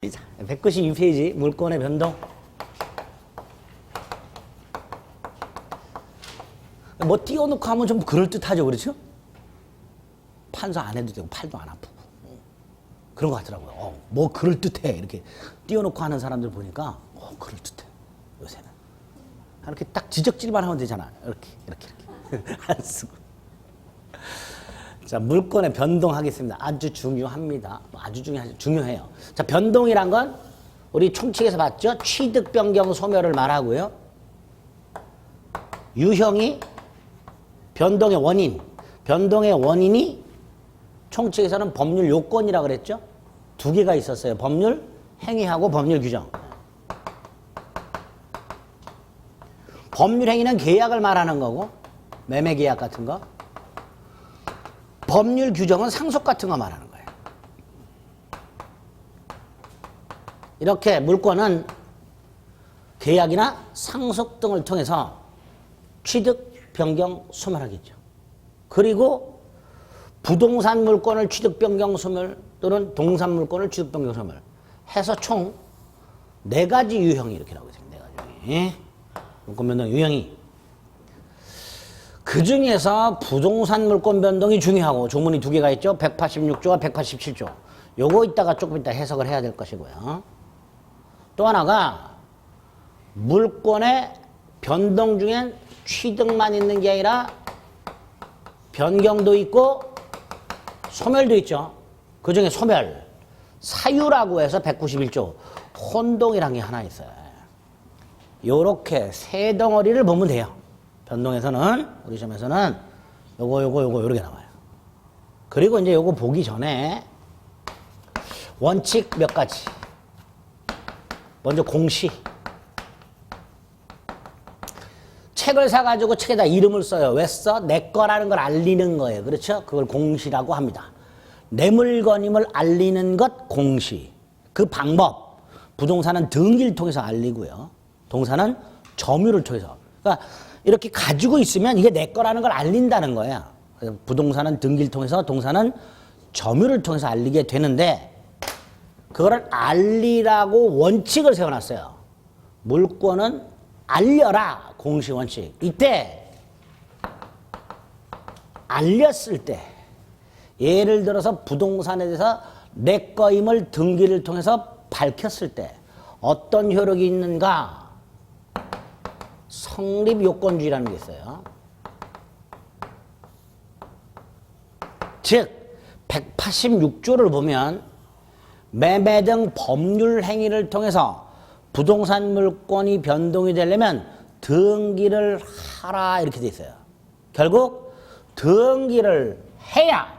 192페이지 물권의 변동. 뭐 띄워놓고 하면 좀 그럴듯하죠, 그렇죠? 판서 안 해도 되고 팔도 안 아프고 그런 것 같더라고요. 뭐 그럴듯해 이렇게 띄워놓고 하는 사람들 보니까 그럴듯해 요새는. 이렇게 딱 지적질만 하면 되잖아. 이렇게 안 쓰고. 자, 물권의 변동하겠습니다. 아주 중요합니다. 아주 중요해요. 자, 변동이란 건 우리 총칙에서 봤죠? 취득, 변경, 소멸을 말하고요. 유형이 변동의 원인. 변동의 원인이 총칙에서는 법률 요건이라고 그랬죠? 두 개가 있었어요. 법률 행위하고 법률 규정. 법률 행위는 계약을 말하는 거고, 매매 계약 같은 거. 법률 규정은 상속 같은 거 말하는 거예요. 이렇게 물권은 계약이나 상속 등을 통해서 취득, 변경, 소멸하겠죠. 그리고 부동산 물권을 취득, 변경, 소멸 또는 동산 물권을 취득, 변경, 소멸 해서 총 4가지 유형이 이렇게 나오고 있습니다. 4가지 유형이. 물권 변동 유형이. 그 중에서 부동산 물권 변동이 중요하고 조문이 2개가 있죠. 186조와 187조. 요거 이따가 조금 이따 해석을 해야 될 것이고요. 또 하나가 물권의 변동 중엔 취득만 있는 게 아니라 변경도 있고 소멸도 있죠. 그 중에 소멸, 사유라고 해서 191조 혼동이라는 게 하나 있어요. 요렇게 3덩어리를 보면 돼요. 변동에서는, 우리 시험에서는 요거 요렇게 나와요. 그리고 이제 요거 보기 전에 원칙 몇 가지. 먼저 공시. 책을 사가지고 책에다 이름을 써요. 왜 써? 내 거라는 걸 알리는 거예요. 그렇죠? 그걸 공시라고 합니다. 내 물건임을 알리는 것 공시. 그 방법. 부동산은 등기를 통해서 알리고요. 동산은 점유를 통해서. 그러니까 이렇게 가지고 있으면 이게 내 거라는 걸 알린다는 거예요. 부동산은 등기를 통해서, 동산은 점유를 통해서 알리게 되는데 그거를 알리라고 원칙을 세워놨어요. 물권은 알려라, 공시 원칙. 이때 알렸을 때, 예를 들어서 부동산에 대해서 내 거임을 등기를 통해서 밝혔을 때 어떤 효력이 있는가? 성립요건주의라는 게 있어요. 즉 186조를 보면 매매 등 법률 행위를 통해서 부동산 물권이 변동이 되려면 등기를 하라 이렇게 돼 있어요. 결국 등기를 해야,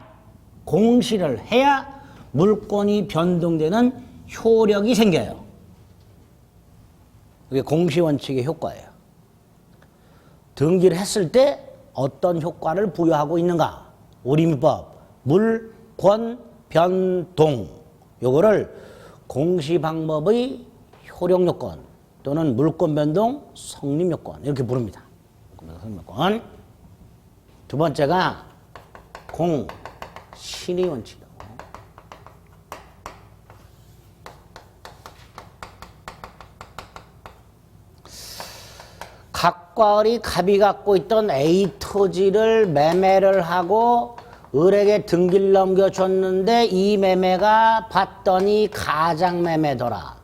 공시를 해야 물권이 변동되는 효력이 생겨요. 그게 공시원칙의 효과예요. 등기를 했을 때 어떤 효과를 부여하고 있는가? 우리민법 물권 변동, 요거를 공시방법의 효력요건 또는 물권 변동 성립요건 이렇게 부릅니다. 성립요건. 두 번째가 공신의원칙이고, 각과 을이 갑이 갖고 있던 A 토지를 매매를 하고 을에게 등기를 넘겨줬는데 이 매매가 봤더니 가장매매더라.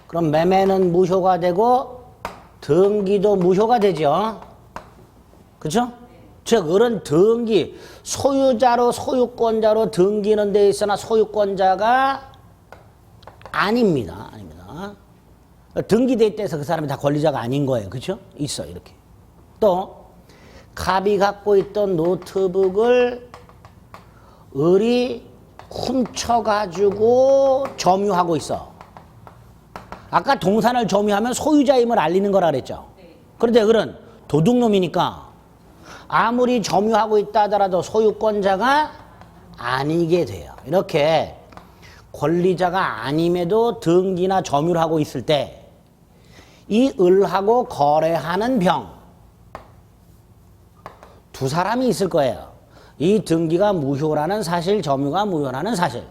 그럼 매매는 무효가 되고 등기도 무효가 되죠. 그렇죠? 즉 을은 등기, 소유자로 소유권자로 등기는 돼 있으나 소유권자가 아닙니다. 등기돼 있대서 그 사람이 다 권리자가 아닌 거예요. 그렇죠? 있어 이렇게. 또 갑이 갖고 있던 노트북을 을이 훔쳐가지고 점유하고 있어. 아까 동산을 점유하면 소유자임을 알리는 거라 그랬죠. 그런데 을은 도둑놈이니까 아무리 점유하고 있다 하더라도 소유권자가 아니게 돼요. 이렇게 권리자가 아님에도 등기나 점유를 하고 있을 때 이 을하고 거래하는 병 두 사람이 있을 거예요. 이 등기가 무효라는 사실, 점유가 무효라는 사실.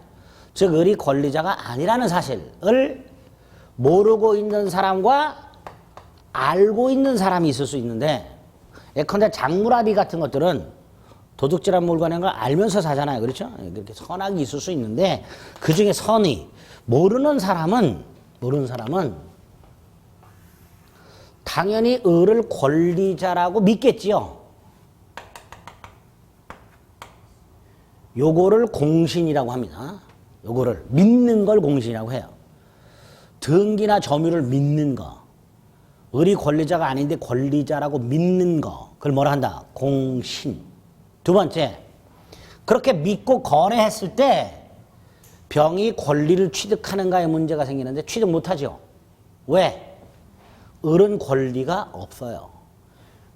즉 을이 권리자가 아니라는 사실을 모르고 있는 사람과 알고 있는 사람이 있을 수 있는데, 예컨대 장물아비 같은 것들은 도둑질한 물건인 걸 알면서 사잖아요. 그렇죠? 그렇게 선악이 있을 수 있는데, 그 중에 선의, 모르는 사람은 당연히 을을 권리자라고 믿겠지요. 요거를 공신이라고 합니다. 요거를 믿는 걸 공신이라고 해요. 등기나 점유를 믿는 거. 을이 권리자가 아닌데 권리자라고 믿는 거. 그걸 뭐라 한다? 공신. 두 번째, 그렇게 믿고 거래했을 때 병이 권리를 취득하는가에 문제가 생기는데 취득 못하죠. 왜? 을은 권리가 없어요.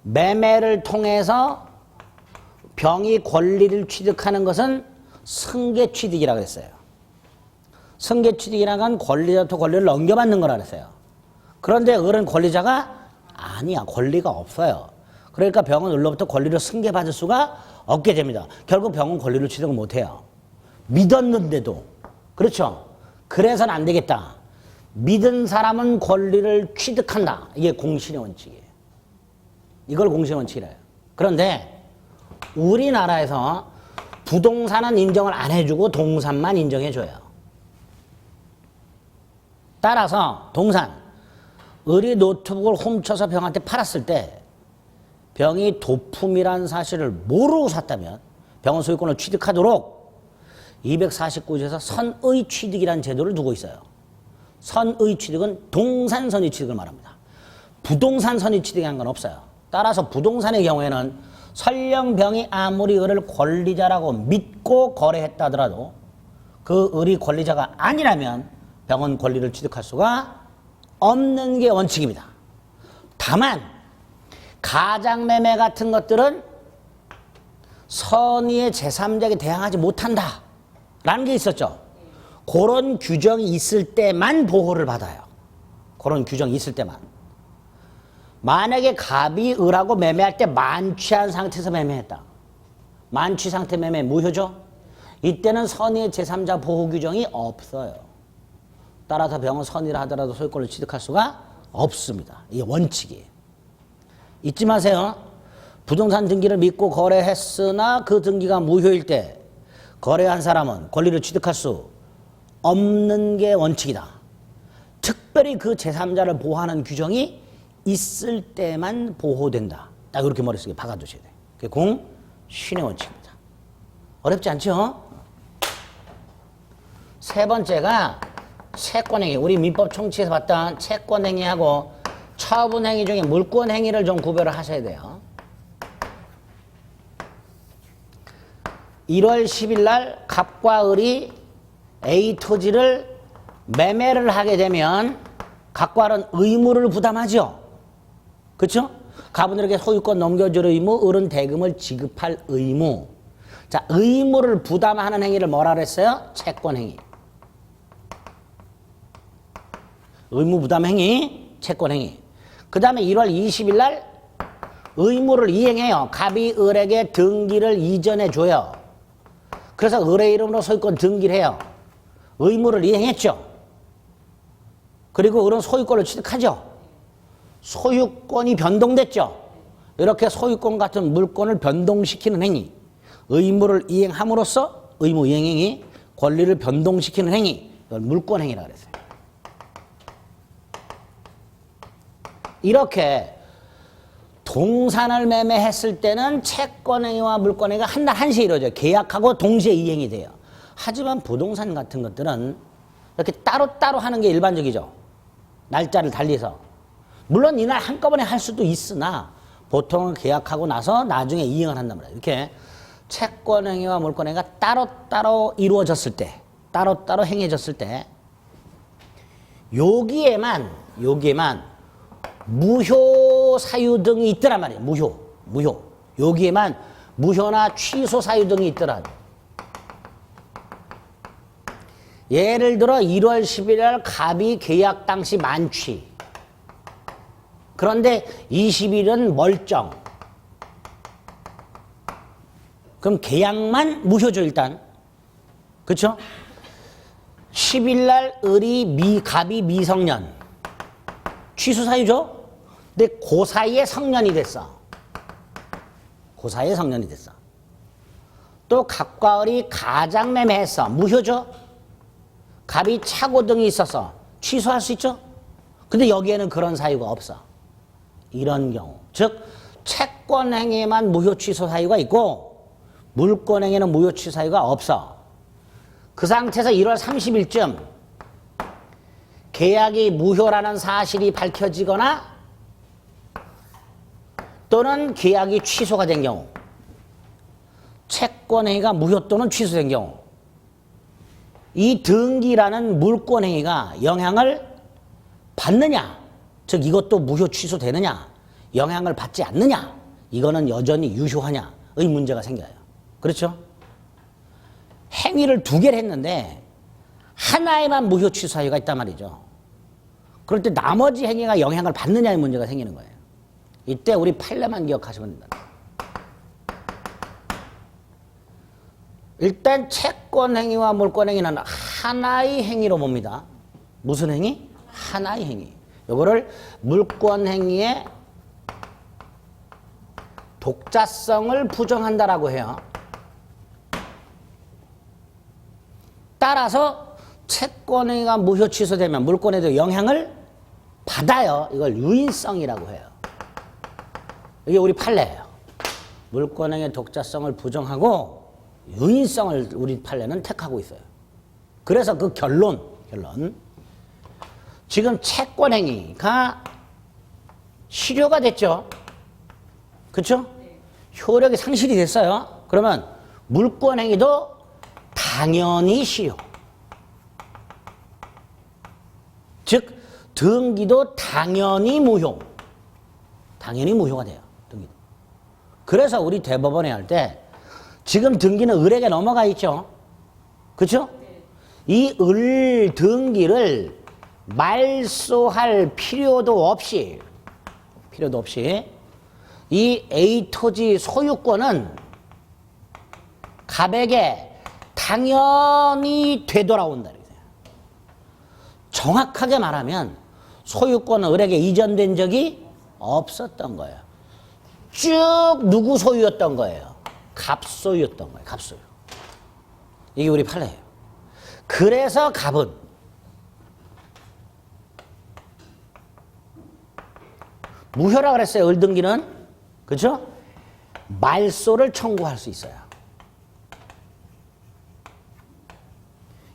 매매를 통해서 병이 권리를 취득하는 것은 승계취득이라고 했어요. 승계취득이라는 건 권리자부터 권리를 넘겨받는 거라 그랬어요. 그런데 을은 권리자가 아니야. 권리가 없어요. 그러니까 병은 을로부터 권리를 승계받을 수가 없게 됩니다. 결국 병은 권리를 취득을 못해요. 믿었는데도. 그렇죠? 그래서는 안 되겠다. 믿은 사람은 권리를 취득한다. 이게 공신의 원칙이에요. 이걸 공신의 원칙이래요. 그런데 우리나라에서 부동산은 인정을 안 해주고 동산만 인정해줘요. 따라서 동산, 을이 노트북을 훔쳐서 병한테 팔았을 때 병이 도품이라는 사실을 모르고 샀다면 병은 소유권을 취득하도록 249조에서 선의 취득이라는 제도를 두고 있어요. 선의 취득은 동산 선의 취득을 말합니다. 부동산 선의 취득이라는 건 없어요. 따라서 부동산의 경우에는 설령 병이 아무리 을을 권리자라고 믿고 거래했다 하더라도 그 을이 권리자가 아니라면 병은 권리를 취득할 수가 없는 게 원칙입니다. 다만 가장매매 같은 것들은 선의의 제3자에게 대항하지 못한다 라는 게 있었죠. 그런 규정이 있을 때만 보호를 받아요. 그런 규정이 있을 때만. 만약에 갑이 을하고 매매할 때 만취한 상태에서 매매했다. 만취 상태 매매 무효죠. 이때는 선의의 제3자 보호 규정이 없어요. 따라서 병은 선의라 하더라도 소유권을 취득할 수가 없습니다. 이게 원칙이에요. 잊지 마세요. 부동산 등기를 믿고 거래했으나 그 등기가 무효일 때 거래한 사람은 권리를 취득할 수 없는 게 원칙이다. 특별히 그 제3자를 보호하는 규정이 있을 때만 보호된다. 딱 이렇게 머릿속에 박아두셔야 돼요. 그게 공신의 원칙입니다. 어렵지 않죠? 세 번째가 채권행위. 우리 민법 총칙에서 봤던 채권행위하고 처분행위 중에 물권행위를 좀 구별을 하셔야 돼요. 1월 10일 날 갑과 을이 A 토지를 매매를 하게 되면 갑과 을은 의무를 부담하죠. 그렇죠? 갑은 을에게 소유권 넘겨줄 의무, 을은 대금을 지급할 의무. 자, 의무를 부담하는 행위를 뭐라 그랬어요? 채권행위. 의무 부담 행위, 채권행위. 그 다음에 1월 20일 날 의무를 이행해요. 갑이 을에게 등기를 이전해 줘요. 그래서 을의 이름으로 소유권 등기를 해요. 의무를 이행했죠. 그리고 을은 소유권을 취득하죠. 소유권이 변동됐죠. 이렇게 소유권 같은 물권을 변동시키는 행위. 의무를 이행함으로써 의무 이행 행위, 권리를 변동시키는 행위. 이걸 물권행위라고 그랬어요. 이렇게 동산을 매매했을 때는 채권행위와 물권행위가 한 날 한시에 이루어져요. 계약하고 동시에 이행이 돼요. 하지만 부동산 같은 것들은 이렇게 따로따로 하는 게 일반적이죠. 날짜를 달리해서. 물론 이날 한꺼번에 할 수도 있으나 보통은 계약하고 나서 나중에 이행을 한단 말이에요. 이렇게 채권행위와 물권행위가 따로따로 이루어졌을 때, 따로따로 행해졌을 때 여기에만 무효 사유 등이 있더란 말이에요. 무효. 여기에만 무효나 취소 사유 등이 있더라. 예를 들어 1월 11일 갑이 계약 당시 만취. 그런데 20일은 멀쩡. 그럼 계약만 무효죠, 일단. 그렇죠? 10일 날 갑이 미성년. 취소 사유죠? 근데 그 사이에 성년이 됐어. 그 사이에 성년이 됐어. 또 갑과 을이 가장매매했어. 무효죠? 갑이 차고 등이 있어서 취소할 수 있죠? 근데 여기에는 그런 사유가 없어. 이런 경우. 즉, 채권행위에만 무효 취소 사유가 있고, 물권행위에는 무효 취소 사유가 없어. 그 상태에서 1월 30일쯤 계약이 무효라는 사실이 밝혀지거나 또는 계약이 취소가 된 경우, 채권행위가 무효 또는 취소된 경우, 이 등기라는 물권행위가 영향을 받느냐, 즉 이것도 무효 취소되느냐, 영향을 받지 않느냐, 이거는 여전히 유효하냐의 문제가 생겨요. 그렇죠? 행위를 두 개를 했는데 하나에만 무효 취소 사유가 있단 말이죠. 그럴 때 나머지 행위가 영향을 받느냐의 문제가 생기는 거예요. 이때 우리 판례만 기억하시면 된다. 일단 채권행위와 물권행위는 하나의 행위로 봅니다. 무슨 행위? 하나의 행위. 이거를 물권행위의 독자성을 부정한다라고 해요. 따라서 채권행위가 무효 취소되면 물권에도 영향을 받아요. 이걸 유인성이라고 해요. 이게 우리 판례예요. 물권행위의 독자성을 부정하고 유인성을 우리 판례는 택하고 있어요. 그래서 그 결론. 지금 채권행위가 실효가 됐죠. 그렇죠? 효력이 상실이 됐어요. 그러면 물권행위도 당연히 실효. 즉 등기도 당연히 무효. 당연히 무효가 돼요. 등기도. 그래서 우리 대법원에 할 때 지금 등기는 을에게 넘어가 있죠. 그렇죠? 이 을 등기를 말소할 필요도 없이 이 A 토지 소유권은 갑에게 당연히 되돌아온다. 정확하게 말하면 소유권은 을에게 이전된 적이 없었던 거예요. 쭉 누구 소유였던 거예요? 갑 소유였던 거예요. 갑 소유. 이게 우리 판례예요. 그래서 갑은 무효라 그랬어요. 을 등기는. 그렇죠? 말소를 청구할 수 있어요.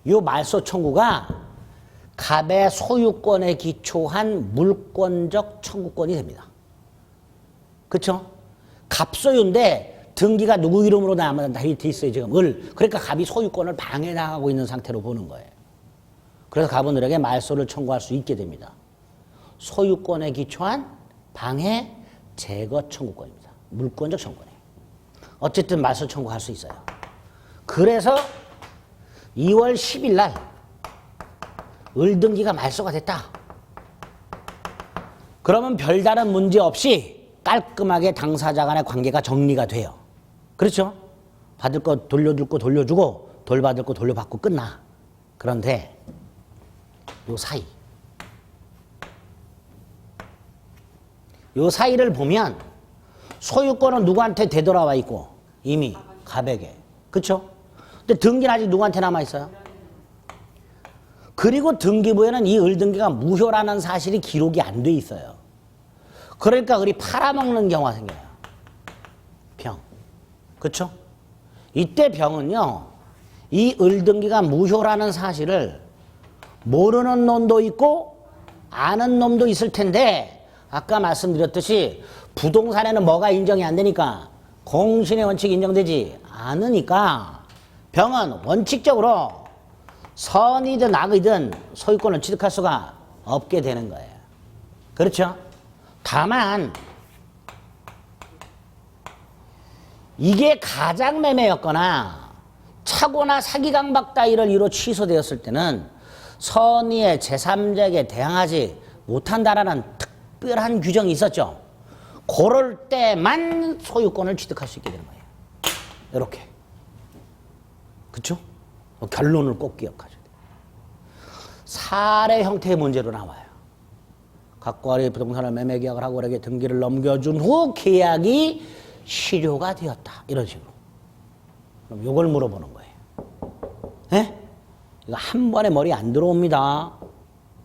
이 말소 청구가 갑의 소유권에 기초한 물권적 청구권이 됩니다. 그렇죠? 갑 소유인데 등기가 누구 이름으로 돼 있어요. 지금 을. 그러니까 갑이 소유권을 방해당하고 있는 상태로 보는 거예요. 그래서 갑은 을에게 말소를 청구할 수 있게 됩니다. 소유권에 기초한 방해 제거 청구권입니다. 물권적 청구권이에요. 어쨌든 말소 청구할 수 있어요. 그래서 2월 10일 날 을등기가 말소가 됐다. 그러면 별다른 문제 없이 깔끔하게 당사자 간의 관계가 정리가 돼요. 그렇죠? 받을 거 돌려줄 거 돌려주고 돌 받을 거 돌려받고 끝나. 그런데 요 사이를 보면 소유권은 누구한테 되돌아와 있고 이미 갑에게. 그렇죠? 근데 등기는 아직 누구한테 남아있어요? 그리고 등기부에는 이 을등기가 무효라는 사실이 기록이 안 돼 있어요. 그러니까 을이 팔아먹는 경우가 생겨요. 병. 그렇죠? 이때 병은요. 이 을등기가 무효라는 사실을 모르는 놈도 있고 아는 놈도 있을 텐데 아까 말씀드렸듯이 부동산에는 뭐가 인정이 안 되니까 공신의 원칙이 인정되지 않으니까 병은 원칙적으로 선이든 악이든 소유권을 취득할 수가 없게 되는 거예요. 그렇죠? 다만 이게 가장매매였거나 차고나 사기강박 따위를 이루 취소되었을 때는 선의의 제3자에게 대항하지 못한다라는 특별한 규정이 있었죠. 그럴 때만 소유권을 취득할 수 있게 되는 거예요. 이렇게. 그렇죠? 결론을 꼭 기억하셔야 돼요. 사례 형태의 문제로 나와요. 각과 아래 부동산을 매매 계약을 하고 그에게 등기를 넘겨준 후 계약이 실효가 되었다. 이런 식으로. 그럼 이걸 물어보는 거예요. 예? 이거 한 번에 머리 안 들어옵니다.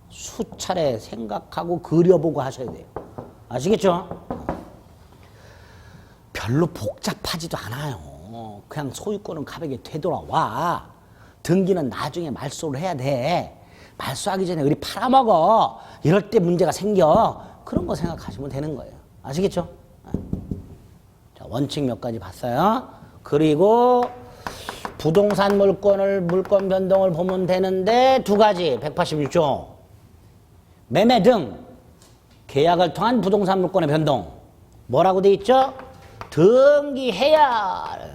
수차례 생각하고 그려보고 하셔야 돼요. 아시겠죠? 별로 복잡하지도 않아요. 그냥 소유권은 가백에 되돌아와. 등기는 나중에 말소를 해야 돼. 말소하기 전에 우리 팔아먹어. 이럴 때 문제가 생겨. 그런 거 생각하시면 되는 거예요. 아시겠죠? 자, 원칙 몇 가지 봤어요. 그리고 부동산 물권 변동을 보면 되는데 두 가지 186조 매매 등 계약을 통한 부동산 물권의 변동 뭐라고 돼 있죠? 등기해야.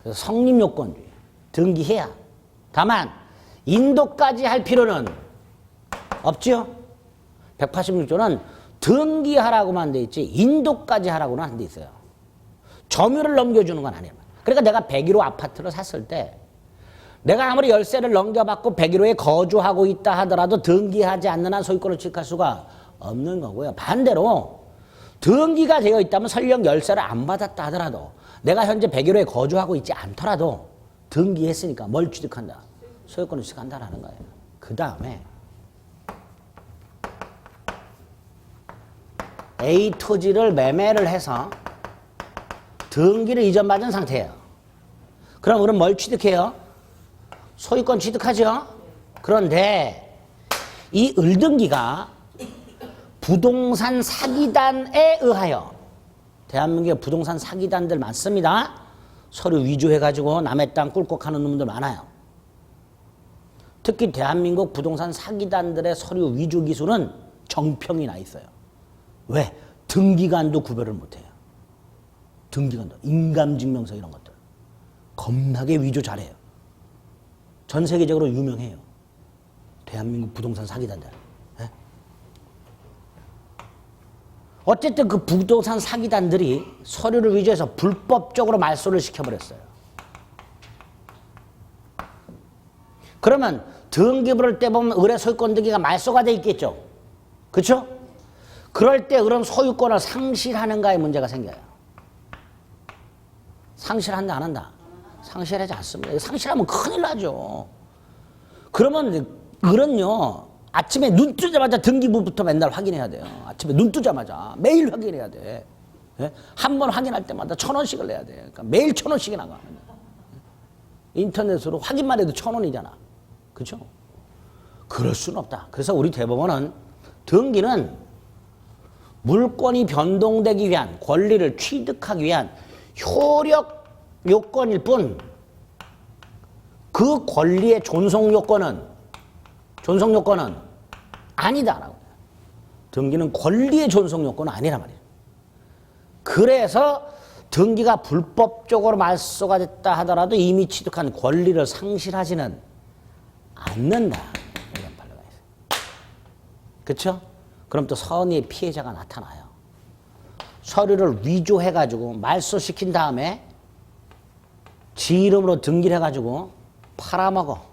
그래서 성립요건주의 등기해야. 다만 인도까지 할 필요는 없죠. 186조는 등기하라고만 돼 있지 인도까지 하라고는 안 돼 있어요. 점유를 넘겨주는 건 아니에요. 그러니까 내가 101호 아파트를 샀을 때 내가 아무리 열세를 넘겨받고 101호에 거주하고 있다 하더라도 등기하지 않는 한 소유권을 취득할 수가 없는 거고요. 반대로 등기가 되어 있다면 설령 열세를 안 받았다 하더라도 내가 현재 101호에 거주하고 있지 않더라도 등기했으니까 뭘 취득한다? 소유권을 취득한다라는 거예요. 그 다음에 A 토지를 매매를 해서 등기를 이전받은 상태예요. 그럼 우리는 뭘 취득해요? 소유권 취득하죠? 그런데 이 을등기가 부동산 사기단에 의하여 대한민국에 부동산 사기단들 많습니다. 서류 위조해가지고 남의 땅 꿀꺽하는 놈들 많아요. 특히 대한민국 부동산 사기단들의 서류 위조 기술은 정평이 나 있어요. 왜? 등기관도 구별을 못해요. 등기관도 인감증명서 이런 것들 겁나게 위조 잘해요. 전 세계적으로 유명해요. 대한민국 부동산 사기단들. 네? 어쨌든 그 부동산 사기단들이 서류를 위조해서 불법적으로 말소를 시켜버렸어요. 그러면 등기 부를 때 보면 을의 소유권 등기가 말소가 돼 있겠죠. 그렇죠? 그럴 때 을은 소유권을 상실하는가에 문제가 생겨요. 상실한다 안 한다? 상실하지 않습니다. 상실하면 큰일 나죠. 그러면 을은요 아침에 눈 뜨자마자 등기부부터 맨날 확인해야 돼요. 아침에 눈 뜨자마자 매일 확인해야 돼. 예? 한 번 확인할 때마다 1,000원씩을 내야 돼. 그러니까 매일 1,000원씩이 나가. 인터넷으로 확인만 해도 1,000원이잖아. 그렇죠? 그럴 수는 없다. 그래서 우리 대법원은 등기는 물권이 변동되기 위한 권리를 취득하기 위한 효력 요건일 뿐 그 권리의 존속 요건은 아니다라고. 등기는 권리의 존속 요건은 아니란 말이에요. 그래서 등기가 불법적으로 말소가 됐다 하더라도 이미 취득한 권리를 상실하지는 않는다. 이런 판례가 있어요. 그렇죠? 그럼 또 선의의 피해자가 나타나요. 서류를 위조해가지고 말소시킨 다음에 지 이름으로 등기를 해가지고 팔아먹어.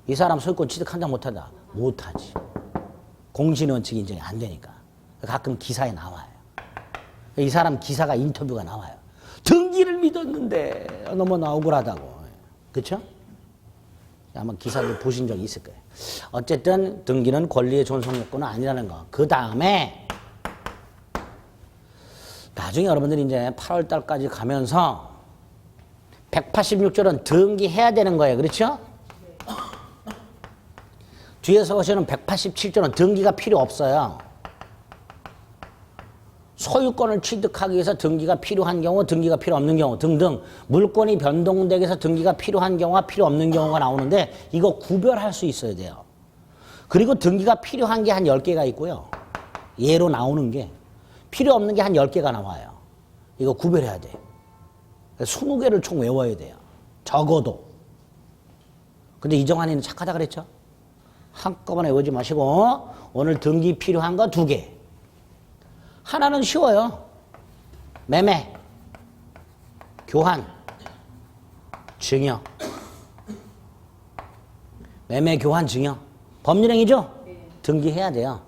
이 사람 소유권 취득한다 못한다? 못하지. 공신원칙 인정이 안 되니까. 가끔 기사에 나와요. 이 사람 기사가 인터뷰가 나와요. 등기를 믿었는데 너무 억울하다고. 그렇죠? 아마 기사도 보신 적이 있을 거예요. 어쨌든 등기는 권리의 존속 요건은 아니라는 거. 그 다음에 나중에 여러분들이 이제 8월 달까지 가면서 186조는 등기해야 되는 거예요. 그렇죠? 뒤에서 보시는 187조는 등기가 필요 없어요. 소유권을 취득하기 위해서 등기가 필요한 경우, 등기가 필요 없는 경우 등등 물권이 변동되기 위해서 등기가 필요한 경우와 필요 없는 경우가 나오는데 이거 구별할 수 있어야 돼요. 그리고 등기가 필요한 게 한 10개가 있고요. 예로 나오는 게 필요 없는 게 한 10개가 나와요. 이거 구별해야 돼요. 20개를 총 외워야 돼요. 적어도. 근데 이정환이는 착하다 그랬죠? 한꺼번에 외우지 마시고 오늘 등기 필요한 거 2개. 하나는 쉬워요. 매매, 교환, 증여. 매매 교환 증여. 법률행위죠? 등기해야 돼요.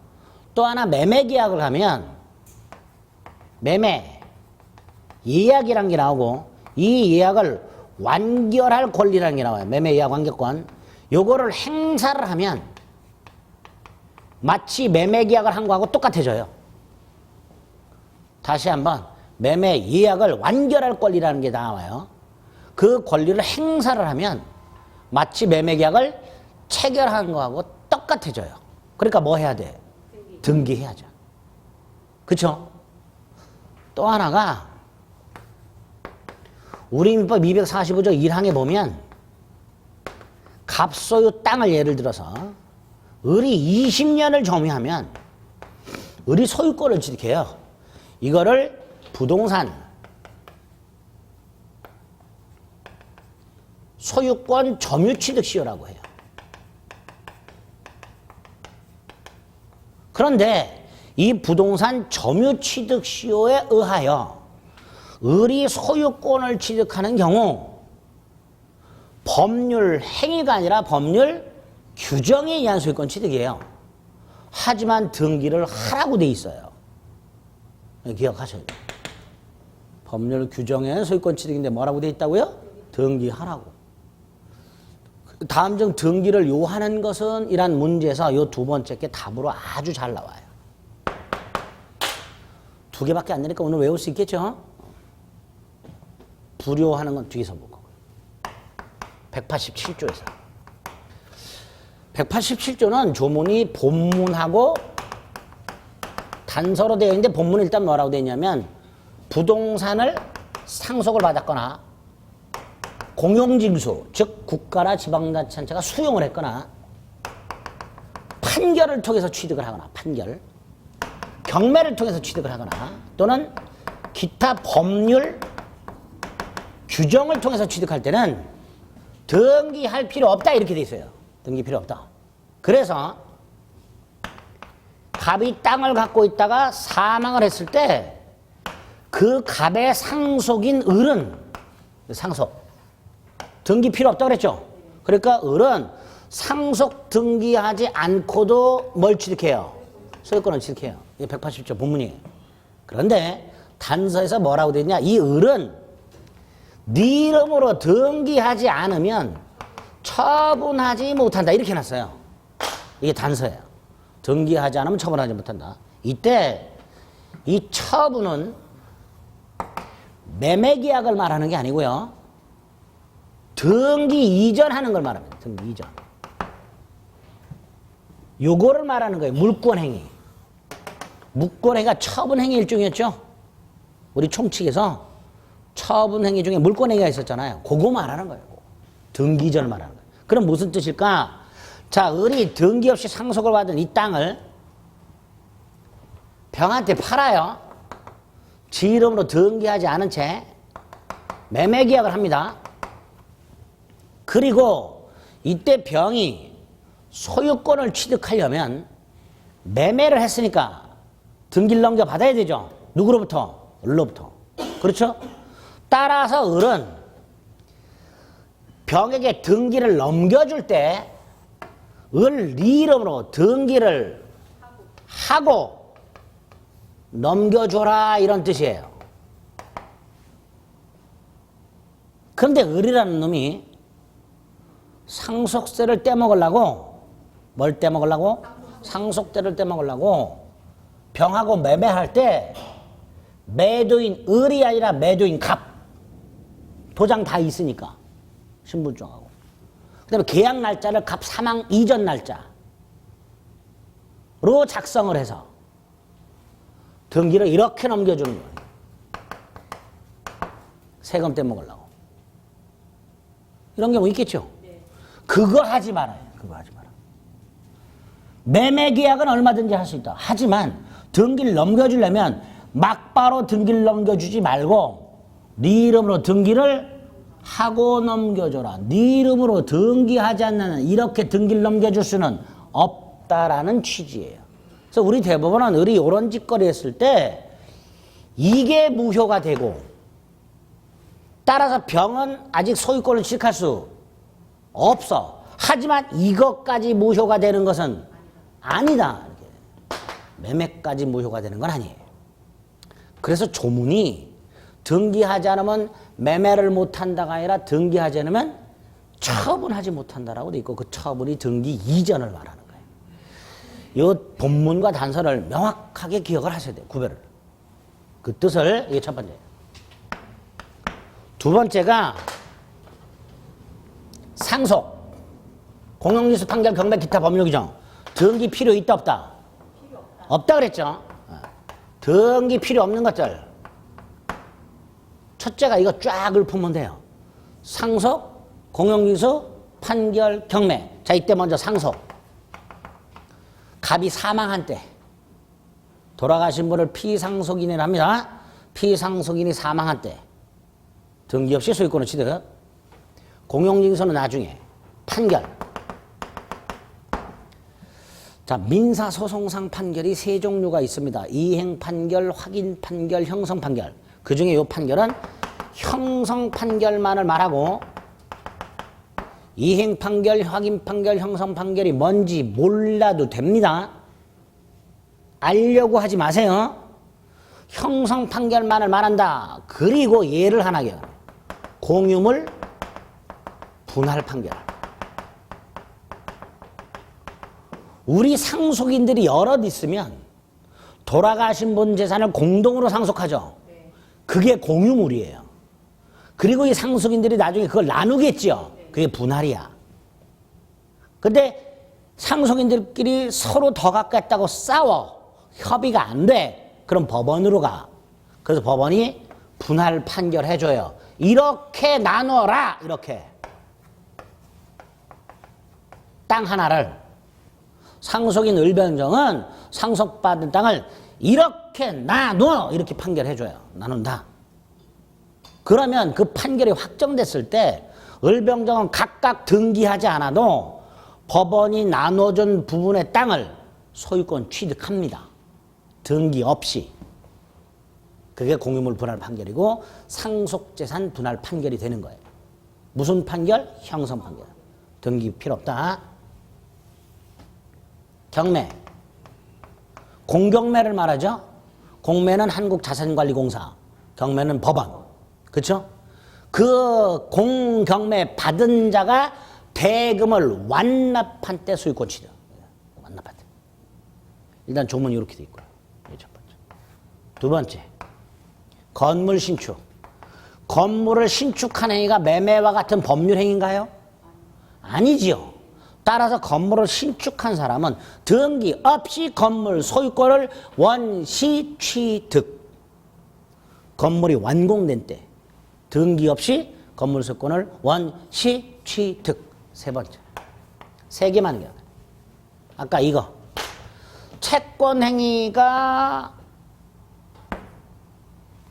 또 하나 매매 계약을 하면 매매 예약이란 게 나오고 이 예약을 완결할 권리라는 게 나와요. 매매 예약 완결권. 요거를 행사를 하면 마치 매매 계약을 한 거하고 똑같아져요. 다시 한번 매매 예약을 완결할 권리라는 게 나와요. 그 권리를 행사를 하면 마치 매매 계약을 체결한 거하고 똑같아져요. 그러니까 뭐 해야 돼? 등기해야죠. 그쵸? 또 하나가 우리 민법 245조 1항에 보면 갑소유 땅을 예를 들어서 을이 20년을 점유하면 을이 소유권을 취득해요. 이거를 부동산 소유권 점유취득시효라고 해요. 그런데 이 부동산 점유취득시효에 의하여 을이 소유권을 취득하는 경우 법률 행위가 아니라 법률 규정에 의한 소유권 취득이에요. 하지만 등기를 하라고 돼 있어요. 기억하셔야 돼요. 법률 규정에 소유권 취득인데 뭐라고 돼 있다고요? 등기하라고. 다음 중 등기를 요하는 것은 이란 문제에서 요 두 번째 게 답으로 아주 잘 나와요. 두 개밖에 안 되니까 오늘 외울 수 있겠죠? 불요하는 건 뒤에서 볼 거고요. 187조에서. 187조는 조문이 본문하고 단서로 되어 있는데 본문은 일단 뭐라고 되어 있냐면 부동산을 상속을 받았거나 공용징수, 즉 국가나 지방자치단체가 수용을 했거나 판결을 통해서 취득을 하거나 판결, 경매를 통해서 취득을 하거나 또는 기타 법률 규정을 통해서 취득할 때는 등기할 필요 없다 이렇게 돼 있어요. 등기 필요 없다. 그래서 갑이 땅을 갖고 있다가 사망을 했을 때 그 갑의 상속인 을은 상속 등기 필요 없다고 그랬죠. 그러니까 을은 상속 등기하지 않고도 뭘 취득해요? 소유권을 취득해요. 이게 180조 본문이에요. 그런데 단서에서 뭐라고 되어 있냐? 이 을은 네 이름으로 등기하지 않으면 처분하지 못한다 이렇게 해놨어요. 이게 단서예요. 등기하지 않으면 처분하지 못한다. 이때 이 처분은 매매계약을 말하는 게 아니고요. 등기 이전하는 걸 말합니다. 등기 이전. 요거를 말하는 거예요. 물권행위. 물권행위가 처분행위 일종이었죠. 우리 총칙에서 처분행위 중에 물권행위가 있었잖아요. 그거 말하는 거예요. 등기 이전을 말하는 거예요. 그럼 무슨 뜻일까? 자, 을이 등기 없이 상속을 받은 이 땅을 병한테 팔아요. 지 이름으로 등기하지 않은 채 매매계약을 합니다. 그리고 이때 병이 소유권을 취득하려면 매매를 했으니까 등기를 넘겨받아야 되죠. 누구로부터? 을로부터. 그렇죠? 따라서 을은 병에게 등기를 넘겨줄 때 을 네 이름으로 등기를 하고 넘겨줘라 이런 뜻이에요. 그런데 을이라는 놈이 상속세를 떼먹으려고 뭘 떼먹으려고? 상속세를 떼먹으려고 병하고 매매할 때 매도인 을이 아니라 매도인 갑 도장 다 있으니까 신분증하고 그 다음에 계약 날짜를 갑 사망 이전 날짜로 작성을 해서 등기를 이렇게 넘겨주는 거예요. 세금 떼먹으려고. 이런 경우 있겠죠? 그거 하지 말아요. 그거 하지 마라. 매매 계약은 얼마든지 할 수 있다. 하지만 등기를 넘겨주려면 막바로 등기를 넘겨주지 말고 네 이름으로 등기를 하고 넘겨줘라. 네 이름으로 등기하지 않는 이렇게 등기를 넘겨줄 수는 없다라는 취지예요. 그래서 우리 대법원은 을이 이런 짓거리 했을 때 이게 무효가 되고 따라서 병은 아직 소유권을 취득할 수 없어. 하지만 이것까지 무효가 되는 것은 아니다. 매매까지 무효가 되는 건 아니에요. 그래서 조문이 등기하지 않으면 매매를 못한다가 아니라 등기하지 않으면 처분하지 못한다라고 돼 있고 그 처분이 등기 이전을 말하는 거예요. 이 본문과 단서를 명확하게 기억을 하셔야 돼요. 구별을. 그 뜻을 이게 첫 번째. 두 번째가 상속. 공용리수 판결 경매 기타 법률 규정. 등기 필요 있다 없다? 없다 그랬죠. 등기 필요 없는 것들. 첫째가 이거 쫙 읊으면 돼요. 상속, 공용리수, 판결, 경매. 자, 이때 먼저 상속. 갑이 사망한 때 돌아가신 분을 피상속인이라 합니다. 피상속인이 사망한 때 등기 없이 소유권을 취득. 공용징수는 나중에. 판결. 자, 민사소송상 판결이 세 종류가 있습니다. 이행 판결, 확인 판결, 형성 판결. 그 중에 이 판결은 형성 판결만을 말하고 이행 판결, 확인 판결, 형성 판결이 뭔지 몰라도 됩니다. 알려고 하지 마세요. 형성 판결만을 말한다. 그리고 예를 하나 겨. 공유물 분할 판결. 우리 상속인들이 여럿 있으면 돌아가신 분 재산을 공동으로 상속하죠. 그게 공유물이에요. 그리고 이 상속인들이 나중에 그걸 나누겠죠. 그게 분할이야. 근데 상속인들끼리 서로 더 갖겠다고 싸워. 협의가 안 돼. 그럼 법원으로 가. 그래서 법원이 분할 판결해줘요. 이렇게 나눠라. 이렇게. 땅 하나를. 상속인 을변정은 상속받은 땅을 이렇게 나눠. 이렇게 판결해줘요. 나눈다. 그러면 그 판결이 확정됐을 때 을병정은 각각 등기하지 않아도 법원이 나눠준 부분의 땅을 소유권 취득합니다. 등기 없이. 그게 공유물 분할 판결이고 상속재산 분할 판결이 되는 거예요. 무슨 판결? 형성 판결. 등기 필요 없다. 경매. 공경매를 말하죠. 공매는 한국자산관리공사, 경매는 법원. 그렇죠? 그 공경매 받은 자가 대금을 완납한 때 소유권 취득. 완납한 때. 일단 조문이 이렇게 돼 있고요. 첫 번째. 두 번째. 건물 신축. 건물을 신축한 행위가 매매와 같은 법률 행위인가요? 아니지요. 따라서 건물을 신축한 사람은 등기 없이 건물 소유권을 원시 취득. 건물이 완공된 때 등기 없이 건물 소유권을 원시 취득. 세 번째. 세 개만 기억. 아까 이거. 채권 행위가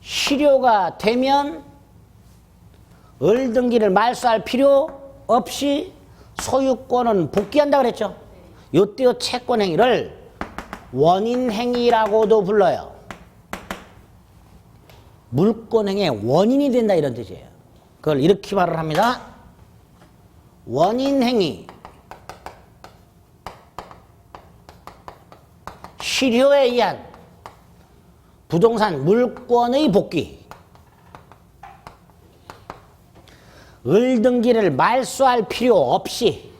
실효가 되면 을등기를 말소할 필요 없이 소유권은 복귀한다 그랬죠. 요때요 채권 행위를 원인 행위라고도 불러요. 물권 행위의 원인이 된다 이런 뜻이에요. 그걸 이렇게 말을 합니다. 원인 행위. 실효에 의한 부동산 물권의 복귀. 을등기를 말소할 필요 없이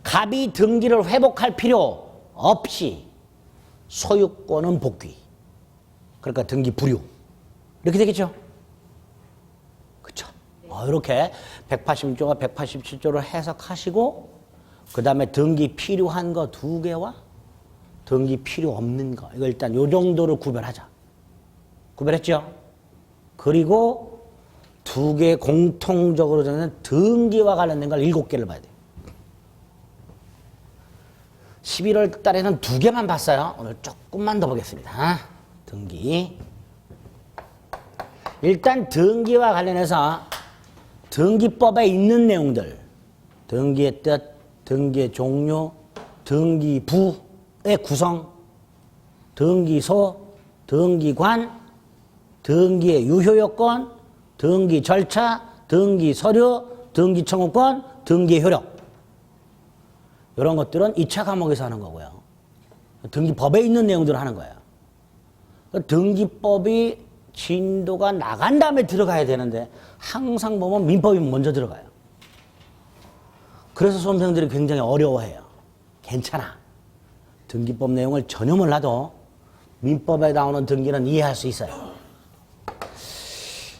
갑이 등기를 회복할 필요 없이 소유권은 복귀. 그러니까 등기 불유. 이렇게 되겠죠? 그렇죠? 이렇게 186조와 187조를 해석하시고 그 다음에 등기 필요한 거 2개와 등기 필요 없는 거. 이거 일단 요 정도를 구별하자. 구별했죠? 그리고 2개 공통적으로 저는 등기와 관련된 걸 7개를 봐야 돼요. 11월 달에는 2개만 봤어요. 오늘 조금만 더 보겠습니다. 등기. 일단 등기와 관련해서 등기법에 있는 내용들. 등기의 뜻, 등기의 종류, 등기부의 구성, 등기소, 등기관, 등기의 유효요건, 등기 절차, 등기 서류, 등기 청구권, 등기 효력. 이런 것들은 2차 과목에서 하는 거고요. 등기법에 있는 내용들을 하는 거예요. 등기법이 진도가 나간 다음에 들어가야 되는데 항상 보면 민법이 먼저 들어가요. 그래서 수험생들이 굉장히 어려워해요. 괜찮아. 등기법 내용을 전혀 몰라도 민법에 나오는 등기는 이해할 수 있어요.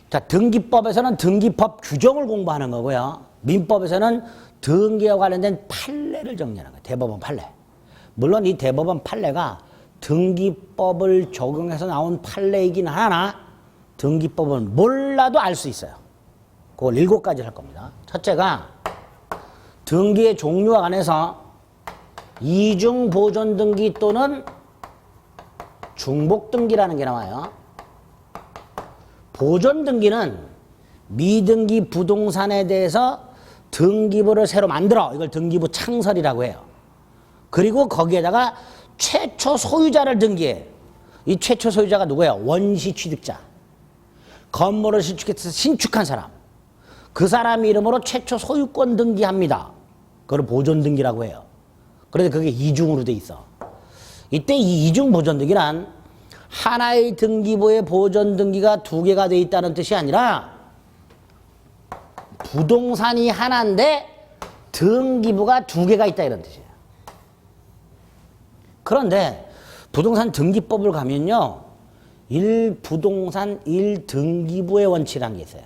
자, 등기법에서는 등기법 규정을 공부하는 거고요. 민법에서는 등기와 관련된 판례를 정리하는 거예요. 대법원 판례. 물론 이 대법원 판례가 등기법을 적용해서 나온 판례이긴 하나 등기법은 몰라도 알 수 있어요. 그걸 7가지 할 겁니다. 첫째가 등기의 종류와 관해서 이중 보존 등기 또는 중복 등기라는 게 나와요. 보존 등기는 미등기 부동산에 대해서 등기부를 새로 만들어. 이걸 등기부 창설이라고 해요. 그리고 거기에다가 최초 소유자를 등기해. 이 최초 소유자가 누구예요? 원시 취득자. 건물을 신축해서 신축한 사람. 그 사람 이름으로 최초 소유권 등기합니다. 그걸 보존 등기라고 해요. 그런데 그게 이중으로 돼 있어. 이때 이 이중 보존 등기란 하나의 등기부에 보존 등기가 2개가 돼 있다는 뜻이 아니라 부동산이 하나인데 등기부가 2개가 있다 이런 뜻이에요. 그런데 부동산 등기법을 가면요. 1부동산 1등기부의 원칙이라는 게 있어요.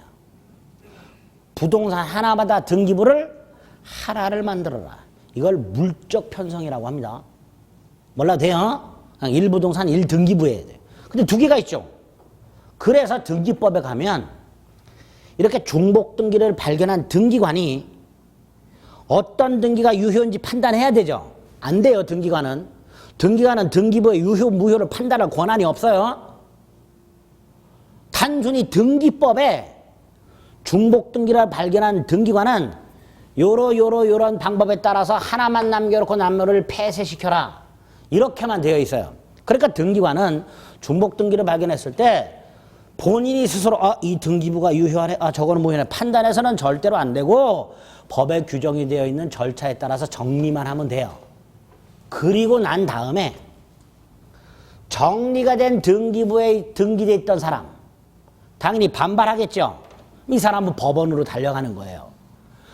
부동산 하나마다 등기부를 하나를 만들어라. 이걸 물적 편성이라고 합니다. 몰라도 돼요? 1부동산 1등기부에 돼요. 근데 2개가 있죠. 그래서 등기법에 가면 이렇게 중복 등기를 발견한 등기관이 어떤 등기가 유효인지 판단해야 되죠. 안 돼요, 등기관은. 등기관은 등기부의 유효, 무효를 판단할 권한이 없어요. 단순히 등기법에 중복 등기를 발견한 등기관은 요런 방법에 따라서 하나만 남겨놓고 남모를 폐쇄시켜라. 이렇게만 되어 있어요. 그러니까 등기관은 중복 등기를 발견했을 때 본인이 스스로 이 등기부가 유효하네, 저거는 무효하네 판단해서는 절대로 안 되고 법에 규정이 되어 있는 절차에 따라서 정리만 하면 돼요. 그리고 난 다음에 정리가 된 등기부에 등기되어 있던 사람 당연히 반발하겠죠. 이 사람은 법원으로 달려가는 거예요.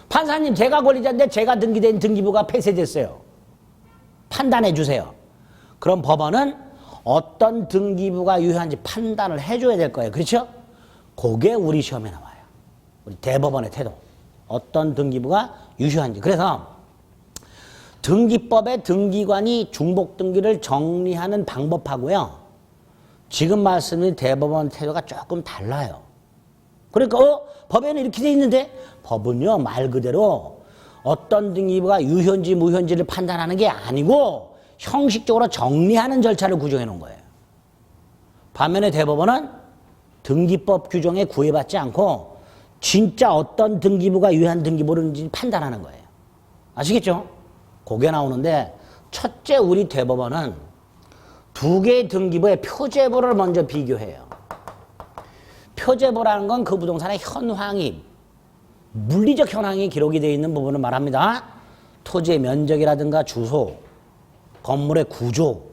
판사님, 제가 권리자인데 제가 등기된 등기부가 폐쇄됐어요. 판단해 주세요. 그럼 법원은 어떤 등기부가 유효한지 판단을 해줘야 될 거예요. 그렇죠? 그게 우리 시험에 나와요. 우리 대법원의 태도. 어떤 등기부가 유효한지. 그래서 등기법의 등기관이 중복 등기를 정리하는 방법하고요. 지금 말씀드린 대법원 태도가 조금 달라요. 그러니까 법에는 이렇게 돼 있는데 법은요 말 그대로 어떤 등기부가 유효인지 무효인지를 판단하는 게 아니고 형식적으로 정리하는 절차를 구정해 놓은 거예요. 반면에 대법원은 등기법 규정에 구애받지 않고 진짜 어떤 등기부가 유효한 등기부인지 판단하는 거예요. 아시겠죠? 그게 나오는데 첫째 우리 대법원은 2개의 등기부의 표제부를 먼저 비교해요. 표제부라는 건 그 부동산의 현황이 물리적 현황이 기록이 되어 있는 부분을 말합니다. 토지의 면적이라든가 주소, 건물의 구조